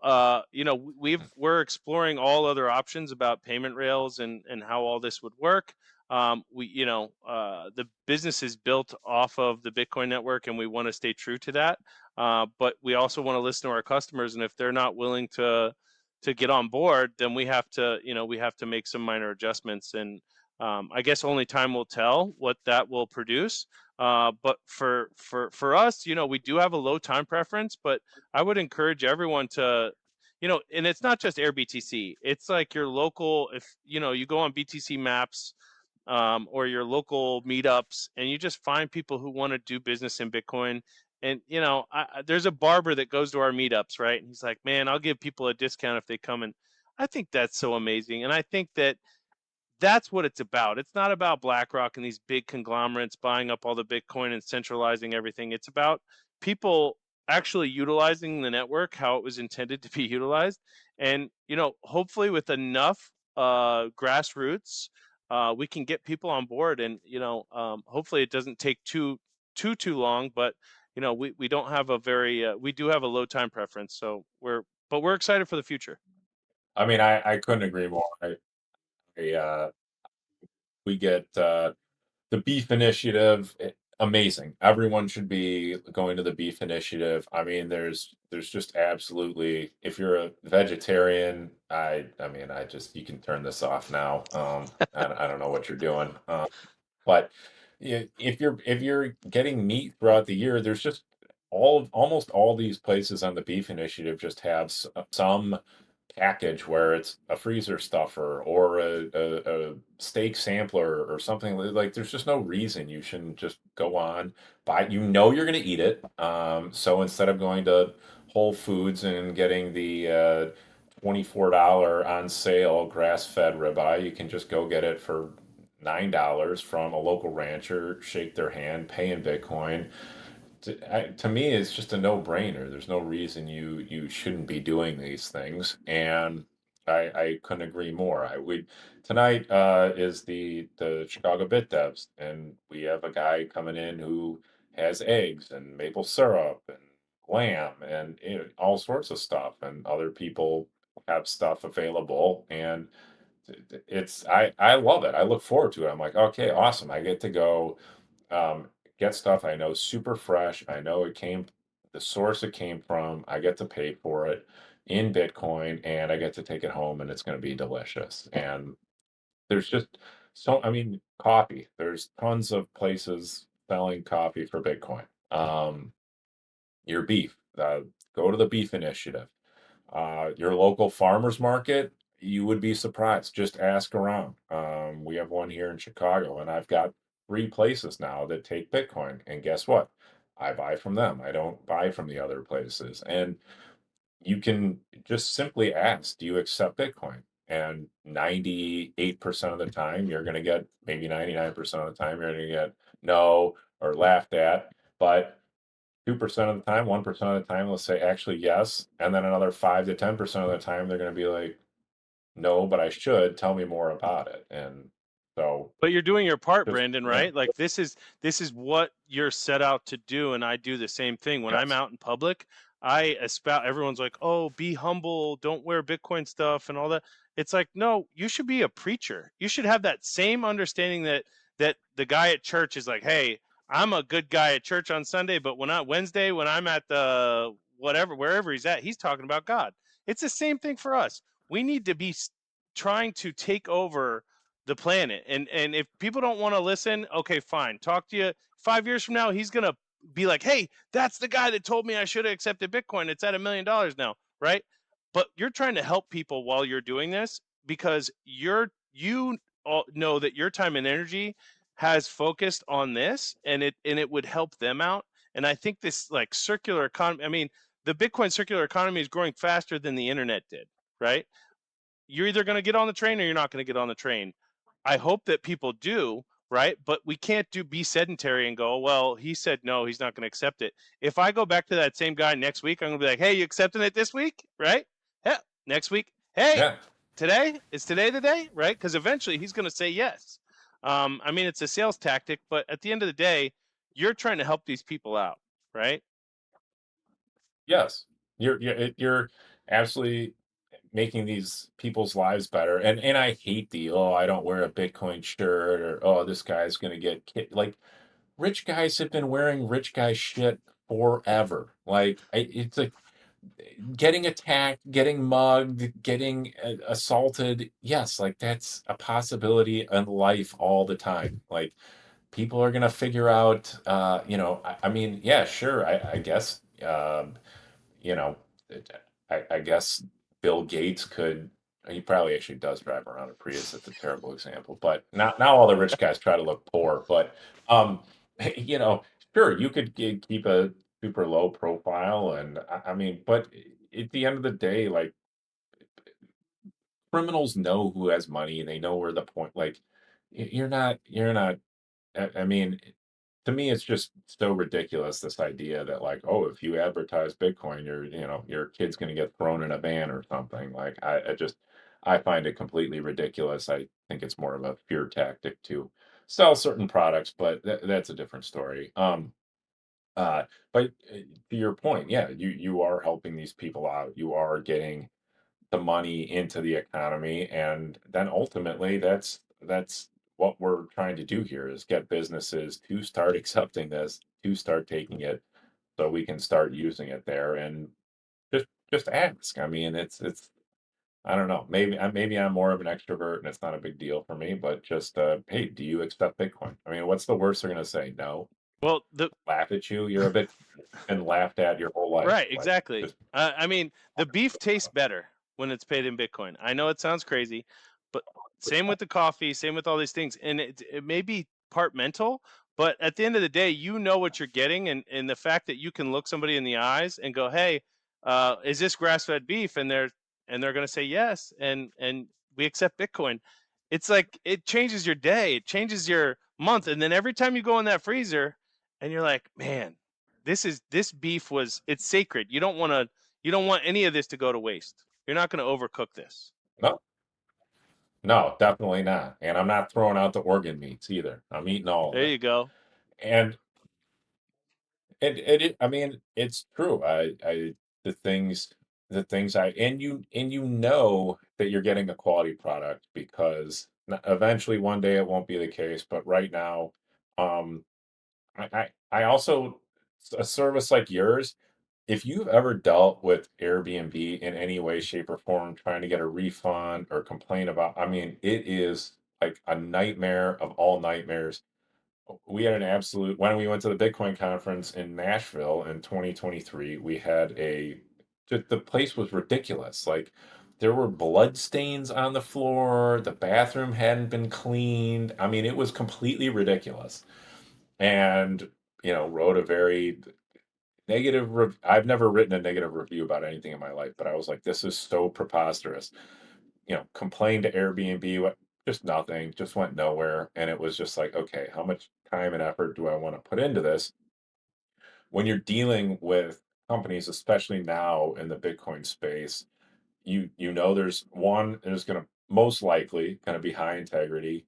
B: we're exploring all other options about payment rails and how all this would work. The business is built off of the Bitcoin network, and we want to stay true to that. But we also want to listen to our customers, and if they're not willing to get on board, then we have to make some minor adjustments. And I guess only time will tell what that will produce. But for us, we do have a low time preference, but I would encourage everyone to, and it's not just Airbtc. It's like your local, if you go on BTC Maps, or your local meetups, and you just find people who want to do business in Bitcoin. And there's a barber that goes to our meetups, right? And he's like, "Man, I'll give people a discount if they come." And I think that's so amazing. And I think that's what it's about. It's not about BlackRock and these big conglomerates buying up all the Bitcoin and centralizing everything. It's about people actually utilizing the network how it was intended to be utilized. And hopefully with enough grassroots, we can get people on board. And hopefully it doesn't take too long. But we don't have a very we do have a low time preference. So we're excited for the future.
A: I mean, I couldn't agree more. I we get the Beef Initiative. Amazing. Everyone should be going to the beef initiative. I mean, there's just absolutely, if you're a vegetarian, I mean, I just, you can turn this off now. I don't know what you're doing. But if you're getting meat throughout the year, there's just almost all these places on the beef initiative just have some package where it's a freezer stuffer or a steak sampler or something like there's just no reason you shouldn't just go on buy, you know, you're going to eat it, so instead of going to Whole Foods and getting the $24 on sale grass-fed ribeye, you can just go get it for $9 from a local rancher, shake their hand, pay in Bitcoin. To me, it's just a no-brainer. There's no reason you shouldn't be doing these things, and I couldn't agree more. I would tonight is the Chicago Bit Devs, and we have a guy coming in who has eggs and maple syrup and lamb and all sorts of stuff, and other people have stuff available, and it's I love it. I look forward to it. I'm like, okay, awesome. I get to go get stuff I know super fresh. I know it came, the source it came from. I get to pay for it in Bitcoin and I get to take it home and it's going to be delicious. And there's just so, I mean, coffee, there's tons of places selling coffee for Bitcoin. Your beef, go to the beef initiative. Your local farmers market, you would be surprised. Just ask around. We have one here in Chicago, and I've got three places now that take Bitcoin. And guess what? I buy from them. I don't buy from the other places. And you can just simply ask, do you accept Bitcoin? And 98% of the time, you're going to get, maybe 99% of the time, you're going to get no or laughed at. But 2% of the time, 1% of the time, they'll say actually yes, and then another 5 to 10% of the time, they're going to be like, no, but I should tell me more about it. And so,
B: But you're doing your part,
A: just
B: Brandon,
A: yeah,
B: right? Like this is what you're set out to do, and I do the same thing. When I'm
A: yes,
B: out in public, I espouse, everyone's like, "Oh, be humble, don't wear Bitcoin stuff and all that." It's like, "No, you should be a preacher. You should have that same understanding that the guy at church is like, "Hey, I'm a good guy at church on Sunday, but when I Wednesday when I'm at the whatever wherever he's at, he's talking about God." It's the same thing for us. We need to be trying to take over the planet. And if people don't want to listen, okay, fine. Talk to you 5 years from now. He's gonna be like, hey, that's the guy that told me I should have accepted Bitcoin. It's at $1 million now, right? But you're trying to help people while you're doing this because you all know that your time and energy has focused on this and it would help them out. And I think this like circular economy, I mean, the Bitcoin circular economy is growing faster than the internet did, right? You're either going to get on the train or you're not going to get on the train. I hope that people do, right? But we can't be sedentary and go, well, he said no, he's not going to accept it. If I go back to that same guy next week, I'm going to be like, hey, you accepting it this week, right? Yeah. Next week, hey,
A: yeah,
B: today is today the day, right? Because eventually he's going to say yes. I mean, it's a sales tactic, but at the end of the day, you're trying to help these people out, right?
A: yes. You're absolutely making these people's lives better. And I hate the, oh, I don't wear a Bitcoin shirt, or oh, this guy's going to get like rich guys have been wearing rich guy shit forever. Like it's like getting attacked, getting mugged, getting assaulted. Yes, like that's a possibility in life all the time. Like people are gonna figure out, I mean, yeah, sure, I guess, you know, I guess Bill Gates could. He probably actually does drive around a Prius. That's a terrible example, but now all the rich guys try to look poor. But um, you know, sure, you could keep a super low profile, and I mean, but at the end of the day, like criminals know who has money, and they know where the point. Like you're not. I mean, to me, it's just so ridiculous, this idea that like, oh, if you advertise Bitcoin, your kid's going to get thrown in a van or something. Like, I find it completely ridiculous. I think it's more of a fear tactic to sell certain products, but that's a different story. Uh, but to your point, yeah, you are helping these people out. You are getting the money into the economy, and then ultimately, that's what we're trying to do here is get businesses to start accepting this, to start taking it, so we can start using it there, and just ask. I mean, it's I don't know. Maybe I'm more of an extrovert and it's not a big deal for me, but just hey, do you accept Bitcoin? I mean, what's the worst they're gonna say? No.
B: Well, the
A: Laugh at you. You're a bit been laughed at your whole life.
B: Right,
A: Like
B: exactly.
A: just
B: I mean, the beef tastes better when it's paid in Bitcoin. I know it sounds crazy, but same with the coffee, same with all these things. And it may be part mental, but at the end of the day, you know what you're getting, and the fact that you can look somebody in the eyes and go, "Hey, is this grass-fed beef?" and they're going to say yes, and we accept Bitcoin. It's like it changes your day, it changes your month, and then every time you go in that freezer, and you're like, "Man, this beef was it's sacred. You don't want any of this to go to waste. You're not going to overcook this."
A: no, no, definitely not. And I'm not throwing out the organ meats either. I'm eating all of
B: There
A: it.
B: you go.
A: And I mean, it's true. The things the things I and you know that you're getting a quality product because eventually one day it won't be the case, but right now, um, I also a service like yours, if you've ever dealt with Airbnb in any way, shape, or form, trying to get a refund or complain about, I mean, it is like a nightmare of all nightmares. We had an absolute, when we went to the Bitcoin conference in Nashville in 2023, we had the place was ridiculous. Like, there were blood stains on the floor, the bathroom hadn't been cleaned. I mean, it was completely ridiculous. And, wrote a very I've never written a negative review about anything in my life, but I was like, this is so preposterous. Complained to Airbnb, what just nothing, just went nowhere. And it was just like, okay, how much time and effort do I want to put into this? When you're dealing with companies, especially now in the Bitcoin space, there's gonna most likely gonna be high integrity.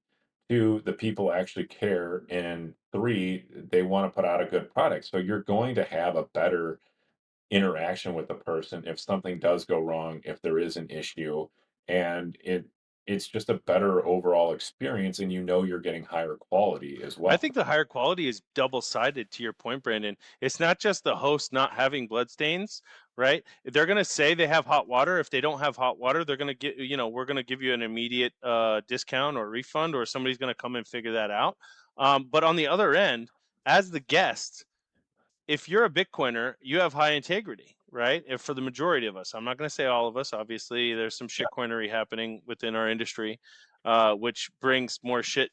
A: Two, the people actually care, and three, they want to put out a good product. So you're going to have a better interaction with the person if something does go wrong, if there is an issue, and it's just a better overall experience, and you're getting higher quality as
B: I
A: well.
B: think the higher quality is double sided to your point, Brandon. It's not just the host not having bloodstains, right? They're going to say they have hot water. If they don't have hot water, they're going to get, we're going to give you an immediate discount or refund, or somebody's going to come and figure that out. But on the other end, as the guest, if you're a Bitcoiner, you have high integrity, right? If for the majority of us, I'm not going to say all of us. Obviously, there's some
A: Yeah,
B: shitcoinery happening within our industry, which brings more shit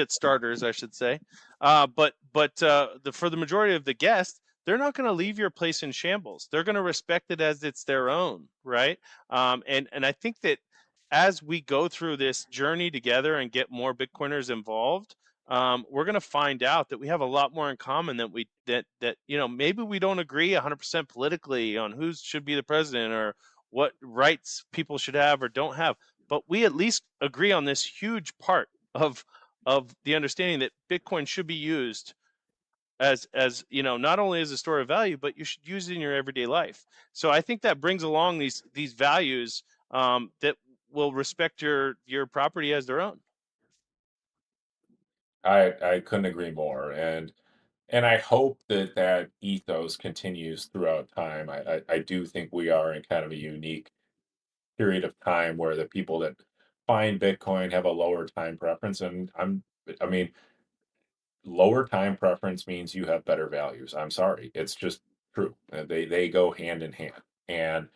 B: starters, I should say. For the majority of the guests, they're not going to leave your place in shambles. They're going to respect it as it's their own, right? And I think that as we go through this journey together and get more Bitcoiners involved, we're going to find out that we have a lot more in common than maybe we don't agree 100% politically on who should be the president or what rights people should have or don't have, but we at least agree on this huge part of the understanding that Bitcoin should be used as not only as a store of value, but you should use it in your everyday life. So I think that brings along these values that will respect your property as their own.
A: I couldn't agree more, and I hope that that ethos continues throughout time. I do think we are in kind of a unique period of time where the people that find Bitcoin have a lower time preference, and I mean, lower time preference means you have better values. I'm sorry, it's just true. They go hand in hand, and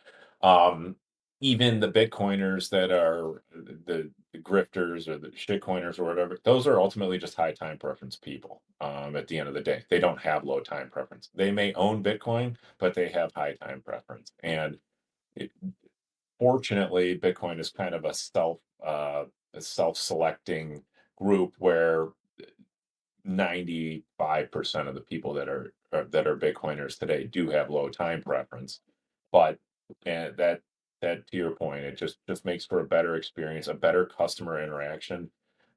A: um, even the Bitcoiners that are the grifters or the shitcoiners or whatever, those are ultimately just high time preference people. At the end of the day, they don't have low time preference. They may own Bitcoin, but they have high time preference, and it, fortunately, Bitcoin is kind of a self-selecting group where 95% of the people that are Bitcoiners today do have low time preference. But that to your point, it just makes for a better experience, a better customer interaction,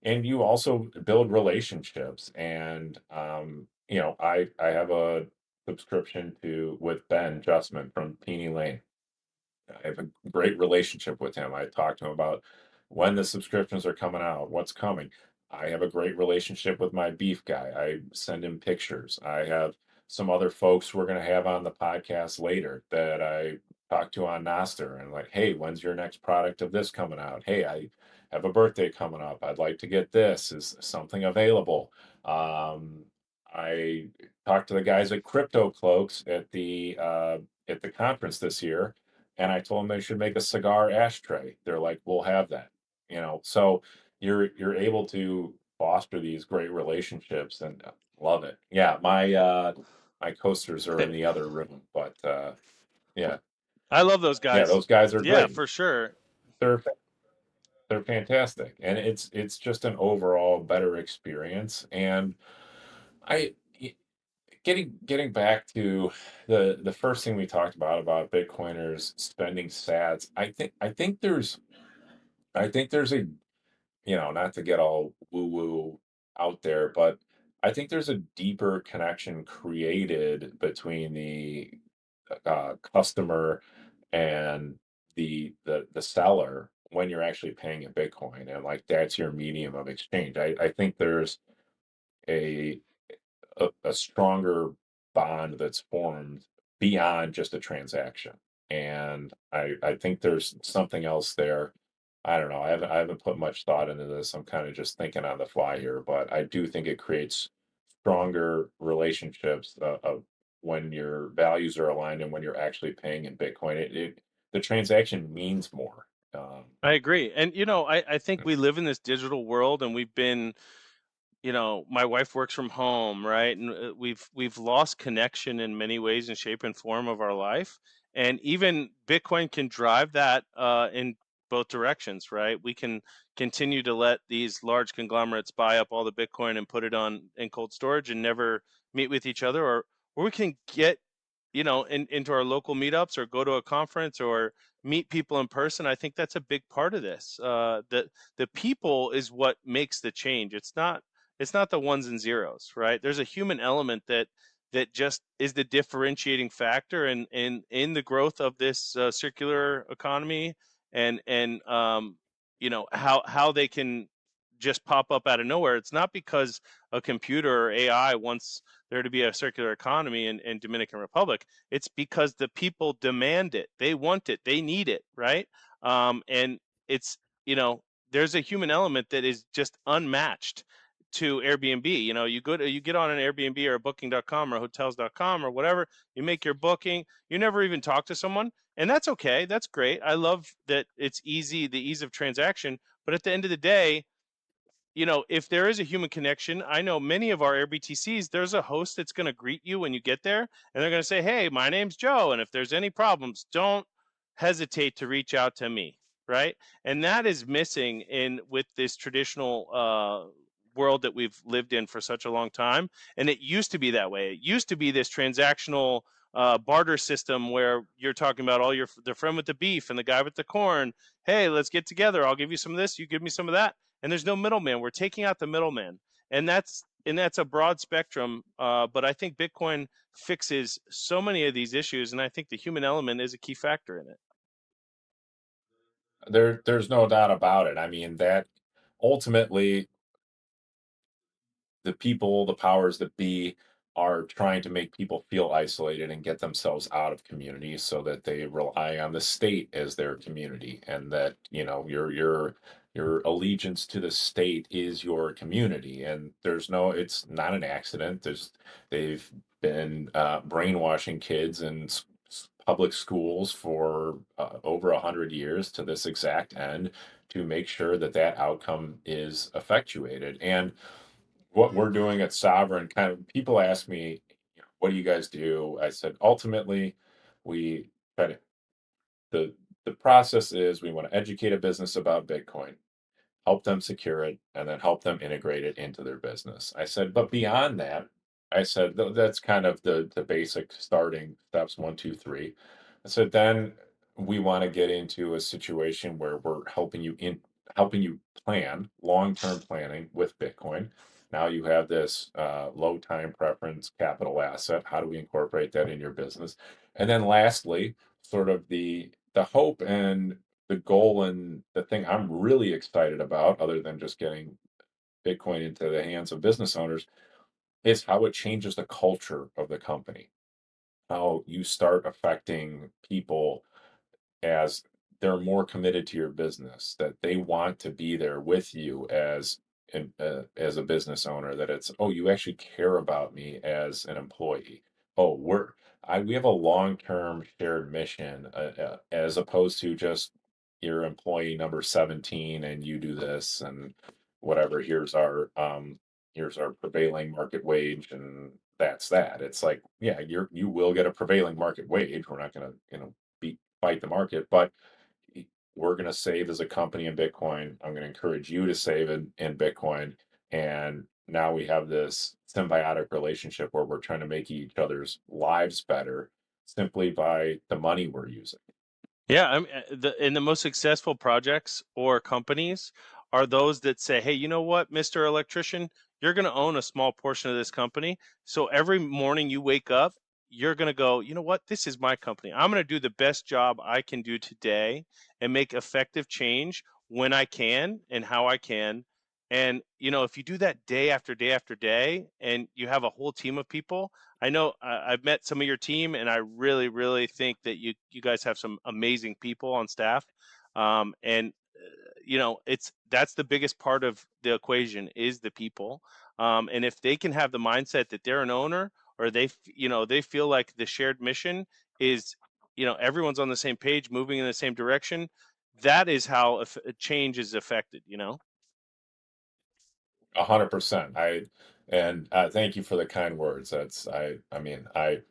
A: and you also build relationships. And I have a subscription to with Ben Justman from Peony Lane. I have a great relationship with him. I talk to him about when the subscriptions are coming out, what's coming. I have a great relationship with my beef guy. I send him pictures. I have some other folks we're going to have on the podcast later that I talk to on Noster and like, hey, when's your next product of this coming out? Hey, I have a birthday coming up. I'd like to get this. Is something available? I talked to the guys at Crypto Cloaks at the conference this year, and I told them they should make a cigar ashtray. They're like, "We'll have that." So you're able to foster these great relationships and love it. Yeah, my coasters are in the other room, but yeah,
B: I love those
A: yeah,
B: guys.
A: those guys are
B: Yeah,
A: great.
B: for sure.
A: They're they're fantastic, and it's just an overall better experience. And I getting back to the first thing we talked about Bitcoiners spending sats. I think there's a not to get all woo woo out there, but I think there's a deeper connection created between the customer and the seller when you're actually paying in Bitcoin, and like that's your medium of exchange. I think there's a a stronger bond that's formed beyond just a transaction. And I think there's something else there. I don't know. I haven't put much thought into this. I'm kind of just thinking on the fly here, but I do think it creates stronger relationships of when your values are aligned and when you're actually paying in Bitcoin. The transaction means more. Um,
B: I agree. And I think we live in this digital world, and we've been, my wife works from home, right? And we've lost connection in many ways and shape and form of our life. And even Bitcoin can drive that in both directions, right? We can continue to let these large conglomerates buy up all the Bitcoin and put it on in cold storage and never meet with each other, or we can get, into our local meetups or go to a conference or meet people in person. I think that's a big part of this. The people is what makes the change. It's not the ones and zeros, right? There's a human element that just is the differentiating factor in the growth of this circular economy, and how they can just pop up out of nowhere. It's not because a computer or AI wants there to be a circular economy in Dominican Republic. It's because the people demand it. They want it. They need it, right? And it's you know there's a human element that is just unmatched to Airbnb. You get on an Airbnb or a booking.com or hotels.com or whatever, you make your booking, you never even talk to someone, and that's okay. That's great. I love that it's easy, the ease of transaction, but at the end of the day, if there is a human connection, I know many of our Airbtcs, there's a host that's going to greet you when you get there, and they're going to say, "Hey, my name's Joe, and if there's any problems, don't hesitate to reach out to me." Right? And that is missing in with this traditional world that we've lived in for such a long time. And it used to be that way. It used to be this transactional barter system where you're talking about all the friend with the beef and the guy with the corn. Hey, let's get together. I'll give you some of this. You give me some of that, and there's no middleman. We're taking out the middleman, and that's a broad spectrum. But I think Bitcoin fixes so many of these issues, and I think the human element is a key factor in it.
A: there's no doubt about it. I mean, that ultimately the people, the powers that be, are trying to make people feel isolated and get themselves out of communities so that they rely on the state as their community, and that your allegiance to the state is your community. And it's not an accident. They've been brainwashing kids in public schools for over 100 years to this exact end, to make sure that that outcome is effectuated. And what we're doing at Sovereign, kind of people ask me, what do you guys do? I said, ultimately, we try to the the process is we want to educate a business about Bitcoin, help them secure it, and then help them integrate it into their business. I said, but beyond that, I said that's kind of the basic starting steps, one, two, three. I said then we want to get into a situation where we're helping you plan long-term planning with Bitcoin. Now you have this low time preference capital asset. How do we incorporate that in your business? And then lastly, sort of the hope and the goal and the thing I'm really excited about, other than just getting Bitcoin into the hands of business owners, is how it changes the culture of the company. How you start affecting people as they're more committed to your business, that they want to be there with you as a business owner, that it's, oh, you actually care about me as an employee. Oh, we have a long-term shared mission, as opposed to just your employee number 17 and you do this and whatever. Here's our prevailing market wage, and that's that. It's like, yeah, you will get a prevailing market wage. We're not going to, fight the market, but we're going to save as a company in Bitcoin. I'm going to encourage you to save in Bitcoin. And now we have this symbiotic relationship where we're trying to make each other's lives better simply by the money we're using.
B: Yeah, the most successful projects or companies are those that say, "Hey, you know what, Mr. Electrician, you're going to own a small portion of this company. So every morning you wake up, you're going to go, you know what, this is my company. I'm going to do the best job I can do today and make effective change when I can and how I can." And if you do that day after day after day, and you have a whole team of people, I know I've met some of your team, and I really, really think that you guys have some amazing people on staff. And it's that's the biggest part of the equation is the people. And if they can have the mindset that they're an owner, or they feel like the shared mission is, everyone's on the same page, moving in the same direction. That is how change is affected.
A: 100%. Thank you for the kind words. I mean, I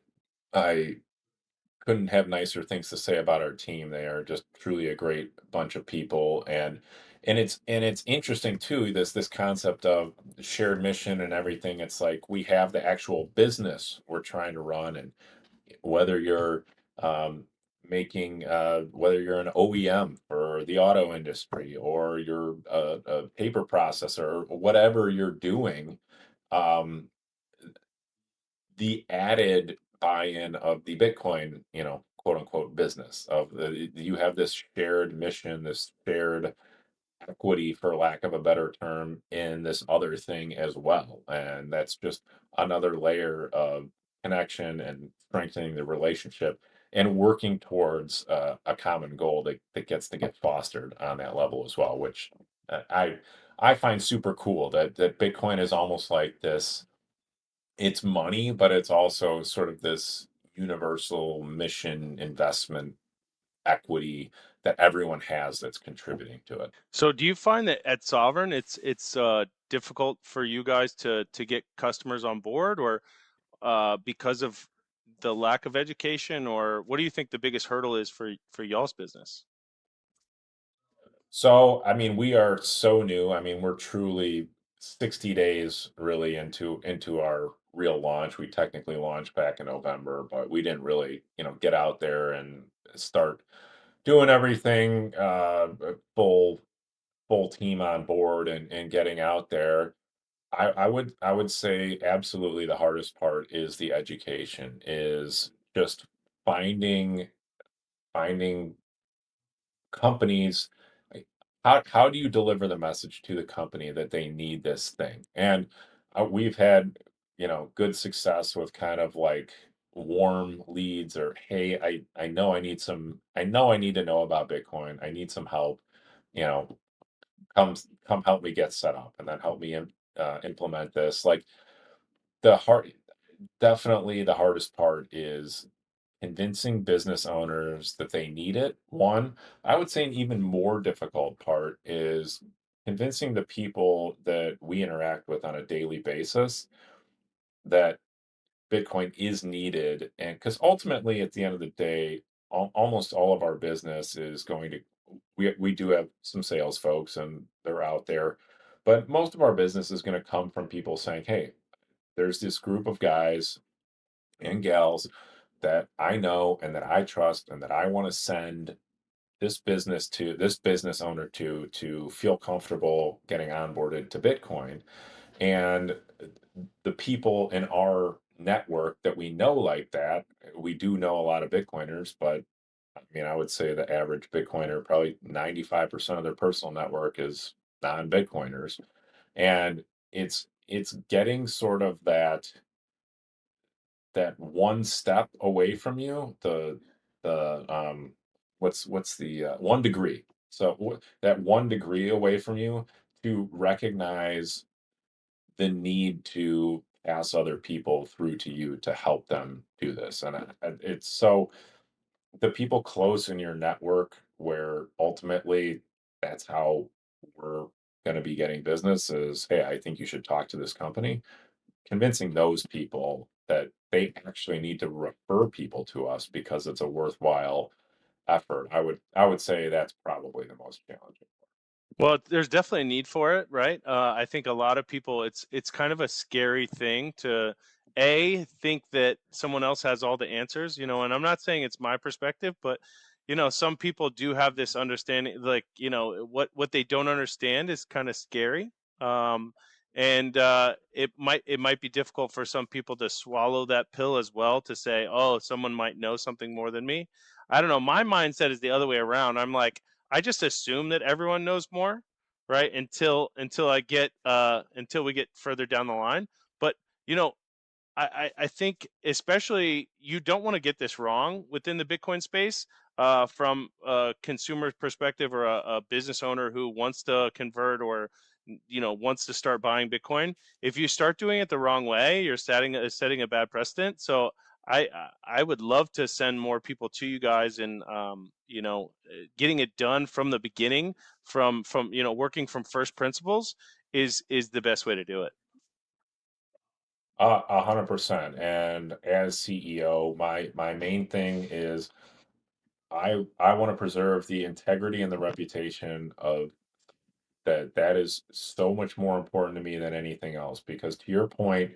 A: couldn't have nicer things to say about our team. They are just truly a great bunch of people, and it's interesting too, this concept of shared mission and everything. It's like we have the actual business we're trying to run, and whether you're um, whether you're an OEM for the auto industry, or you're a paper processor, or whatever you're doing, um, the added buy-in of the Bitcoin, quote unquote business of you have this shared mission, this shared equity, for lack of a better term, in this other thing as well. And that's just another layer of connection and strengthening the relationship and working towards a common goal that gets to get fostered on that level as well, which I find super cool that Bitcoin is almost like this. It's money, but it's also sort of this universal mission investment equity that everyone has that's contributing to it.
B: So do you find that at Sovereign it's difficult for you guys to get customers on board, or because of the lack of education, or what do you think the biggest hurdle is for y'all's business?
A: So, I mean, we are so new. I mean, we're truly 60 days really into our real launch. We technically launched back in November, but we didn't really, get out there and start doing everything full team on board and getting out there. I would say absolutely the hardest part is the education, is just finding companies. Like, how do you deliver the message to the company that they need this thing? And we've had, good success with kind of like warm leads, or hey, I know I need to know about Bitcoin. I need some help. You know, come help me get set up, and then help me implement this. Like the hard definitely the hardest part is convincing business owners that they need it. One, I would say an even more difficult part is convincing the people that we interact with on a daily basis that Bitcoin is needed. And because ultimately, at the end of the day, almost all of our business is going to, we do have some sales folks and they're out there, but most of our business is going to come from people saying, hey, there's this group of guys and gals that I know and that I trust and that I want to send this business owner to feel comfortable getting onboarded to Bitcoin. And the people in our network that we know like that, we do know a lot of Bitcoiners, but I mean, I would say the average Bitcoiner, probably 95% of their personal network is non-Bitcoiners. And it's getting sort of that one step away from you, the what's the 1 degree. So that 1 degree away from you to recognize the need to pass other people through to you to help them do this. And it's so the people close in your network where ultimately that's how we're going to be getting business is, hey, I think you should talk to this company. Convincing those people that they actually need to refer people to us because it's a worthwhile effort. I would say that's probably the most challenging.
B: Well, there's definitely a need for it, right? I think a lot of people, it's kind of a scary thing to think that someone else has all the answers, and I'm not saying it's my perspective, but some people do have this understanding, like, what they don't understand is kind of scary. Um, and it might be difficult for some people to swallow that pill as well, to say, oh, someone might know something more than me. I don't know. My mindset is the other way around. I'm like, I just assume that everyone knows more, right? Until we get further down the line. But you know, I think especially you don't want to get this wrong within the Bitcoin space, from a consumer perspective, or a business owner who wants to convert, or wants to start buying Bitcoin. If you start doing it the wrong way, you're setting a bad precedent. So I would love to send more people to you guys, and getting it done from the beginning, from working from first principles is the best way to do it.
A: 100%. And as CEO, my main thing is I want to preserve the integrity and the reputation of that is so much more important to me than anything else because to your point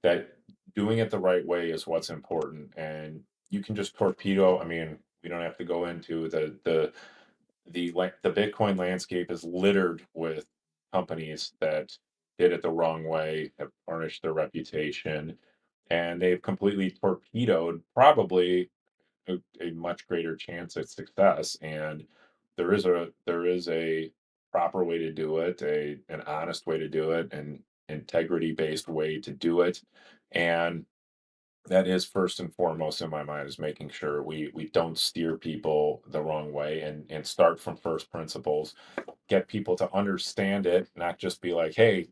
A: that doing it the right way is what's important and you can just torpedo. I mean, we don't have to go into the Bitcoin landscape is littered with companies that did it the wrong way, have tarnished their reputation, and they've completely torpedoed probably a much greater chance at success. And there is a proper way to do it, an honest way to do it, an integrity based way to do it, and that is first and foremost in my mind is making sure we don't steer people the wrong way and start from first principles, get people to understand it, not just be like, hey,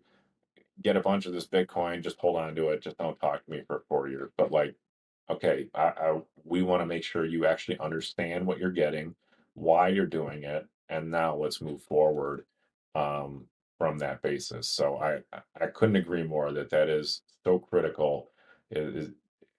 A: get a bunch of this Bitcoin, just hold on to it, just don't talk to me for 4 years. But like, okay, we want to make sure you actually understand what you're getting, why you're doing it, and now let's move forward um, from that basis. So I couldn't agree more that that is so critical. Is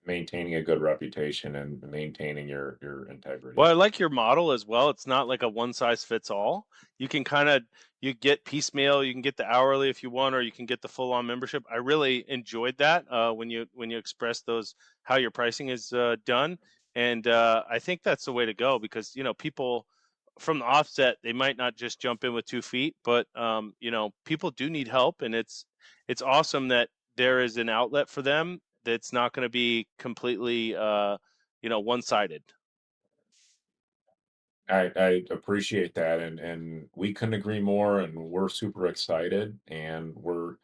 A: maintaining a good reputation and maintaining your
B: Well,
A: integrity.
B: I like your model as well. It's not like a one size fits all. You can kind of you get piecemeal. You can get the hourly if you want, or you can get the full on membership. I really enjoyed that, when you express those, how your pricing is done, and I think that's the way to go, because people from the offset, they might not just jump in with 2 feet, but people do need help, and it's awesome that there is an outlet for them that's not going to be completely one sided.
A: I appreciate that, and we couldn't agree more, and we're super excited, and we're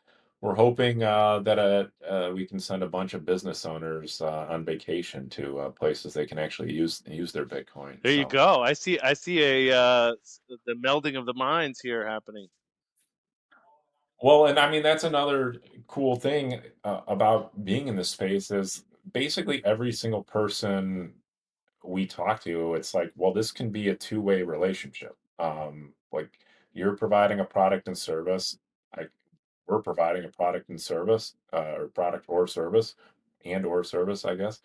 A: hoping that we can send a bunch of business owners on vacation to places they can actually use their Bitcoin.
B: There you
A: So,
B: go. I see the melding of the minds here happening.
A: well, and I mean that's another cool thing about being in this space is basically every single person we talk to, it's like, well, this can be a two-way relationship. Like you're providing a product and service. I we're providing a product and service, or product or service, and or service, I guess.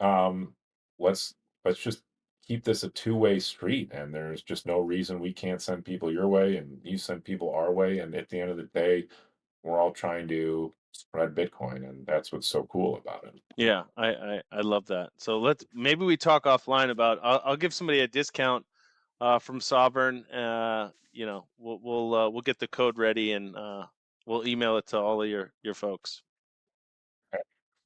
A: Um, let's let's just keep this a two-way street, and there's just no reason we can't send people your way, and you send people our way, and at the end of the day, we're all trying to spread Bitcoin, and that's what's so cool about it.
B: Yeah, I love that. So let's maybe we talk offline about. I'll give somebody a discount from Sovereign. We'll get the code ready, and we'll email it to all of your folks.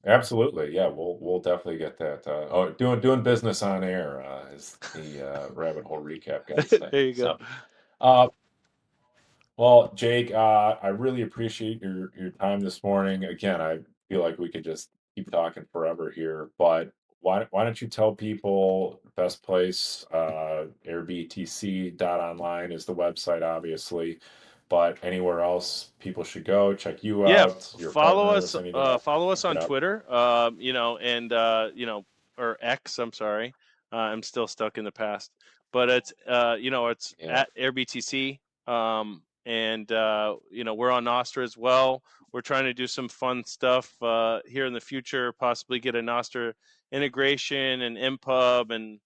A: Absolutely. Yeah, we'll definitely get that. Oh, doing business on air is the rabbit hole recap guys thing.
B: There you go.
A: So, uh, well, Jake, I really appreciate your time this morning. Again, I feel like we could just keep talking forever here, but why don't you tell people best place? Airbtc.online is the website, obviously, but anywhere else people should go check you
B: Yeah,
A: out, your partners, anything else
B: follow
A: you
B: us
A: want to
B: on
A: get out?
B: Twitter. And or X. I'm sorry, I'm still stuck in the past. But it's
A: Yeah.
B: at AirBTC. And we're on Nostr as well. We're trying to do some fun stuff here in the future. Possibly get a Nostr integration and MPub, and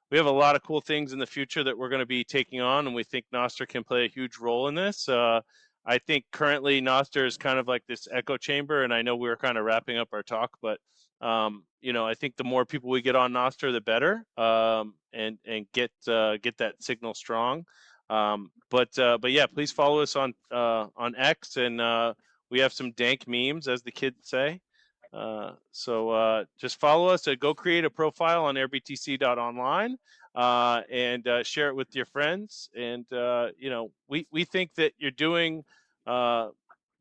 B: we have a lot of cool things in the future that we're going to be taking on, and we think Nostr can play a huge role in this. I think currently Nostr is kind of like this echo chamber, and I know we were kind of wrapping up our talk, but I think the more people we get on Nostr, the better, and get that signal strong. But yeah, please follow us on X, and we have some dank memes, as the kids say. So just follow us. Go create a profile on airbtc.online, and share it with your friends. And we think that you're doing uh,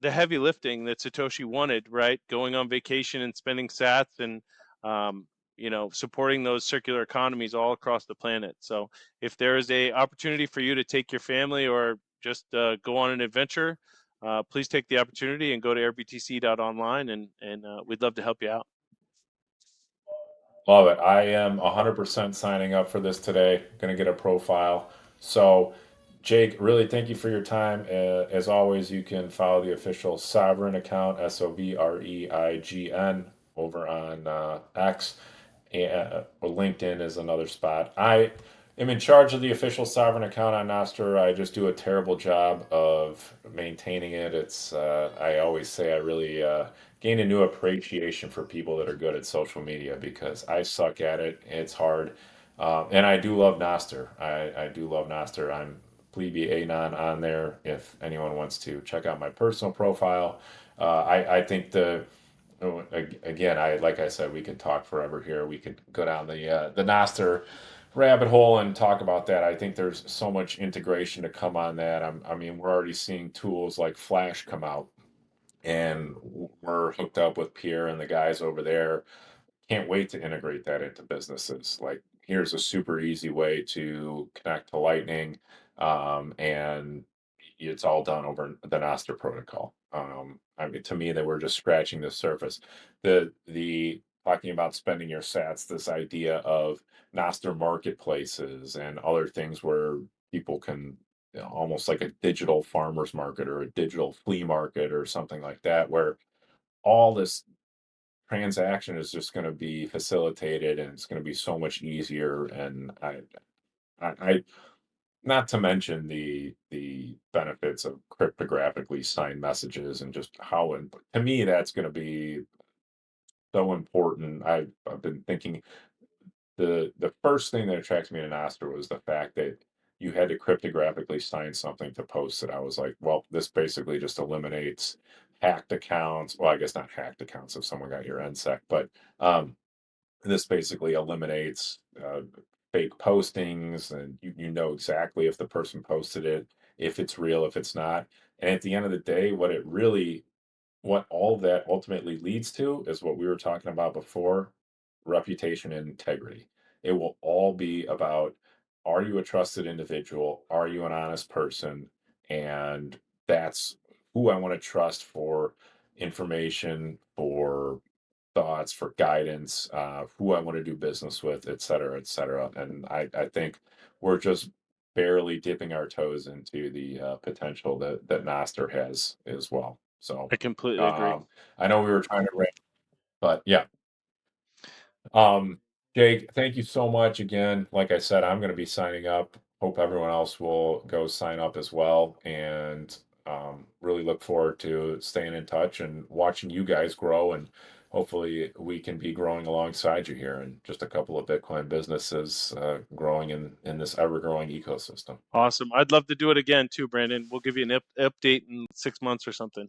B: the heavy lifting that Satoshi wanted, right? Going on vacation and spending sats, and supporting those circular economies all across the planet. So if there is a opportunity for you to take your family or just go on an adventure, please take the opportunity and go to airbtc.online, and we'd love to help you out.
A: Love it. I am 100% signing up for this today. Going to get a profile. So, Jake, really thank you for your time. As always, you can follow the official Sovereign account, SOVREIGN, over on X. Or LinkedIn is another spot. I am in charge of the official Sovereign account on Nostr. I just do a terrible job of maintaining it. I always say I really gain a new appreciation for people that are good at social media because I suck at it. It's hard. And I do love Nostr. I do love Nostr. I'm plebe anon on there if anyone wants to check out my personal profile. I think again, I like I said, we could talk forever here. We could go down the Nostr rabbit hole and talk about that. I think there's so much integration to come on that. I mean, we're already seeing tools like Flash come out, and we're hooked up with Pierre and the guys over there. Can't wait to integrate that into businesses. Like, here's a super easy way to connect to Lightning, and it's all done over the Nostr protocol. I mean, to me, they were just scratching the surface. The talking about spending your sats, this idea of Nostr marketplaces and other things where people can, almost like a digital farmers market or a digital flea market or something like that, where all this transaction is just going to be facilitated and it's going to be so much easier. And I not to mention the benefits of cryptographically signed messages and just how, to me, that's going to be so important. I've been thinking the first thing that attracts me to Nostr was the fact that you had to cryptographically sign something to post it. I was like, well, this basically just eliminates hacked accounts. Well, I guess not hacked accounts if someone got your NSEC, but um, this basically eliminates fake postings, and you know exactly if the person posted it, if it's real, if it's not. And at the end of the day, what all that ultimately leads to is what we were talking about before: reputation and integrity. It will all be about, are you a trusted individual? Are you an honest person? And that's who I want to trust for information, for thoughts, for guidance, who I want to do business with, et cetera, et cetera. And I think we're just barely dipping our toes into the potential that Nostr has as well. So
B: I completely agree.
A: um, I know we were trying to rant, but yeah. Um, Jake, thank you so much again. Like I said, I'm going to be signing up. Hope everyone else will go sign up as well. And really look forward to staying in touch and watching you guys grow. And hopefully, we can be growing alongside you here and just a couple of Bitcoin businesses growing in this ever growing ecosystem.
B: Awesome. I'd love to do it again too, Brandon. We'll give you an update in 6 months or something.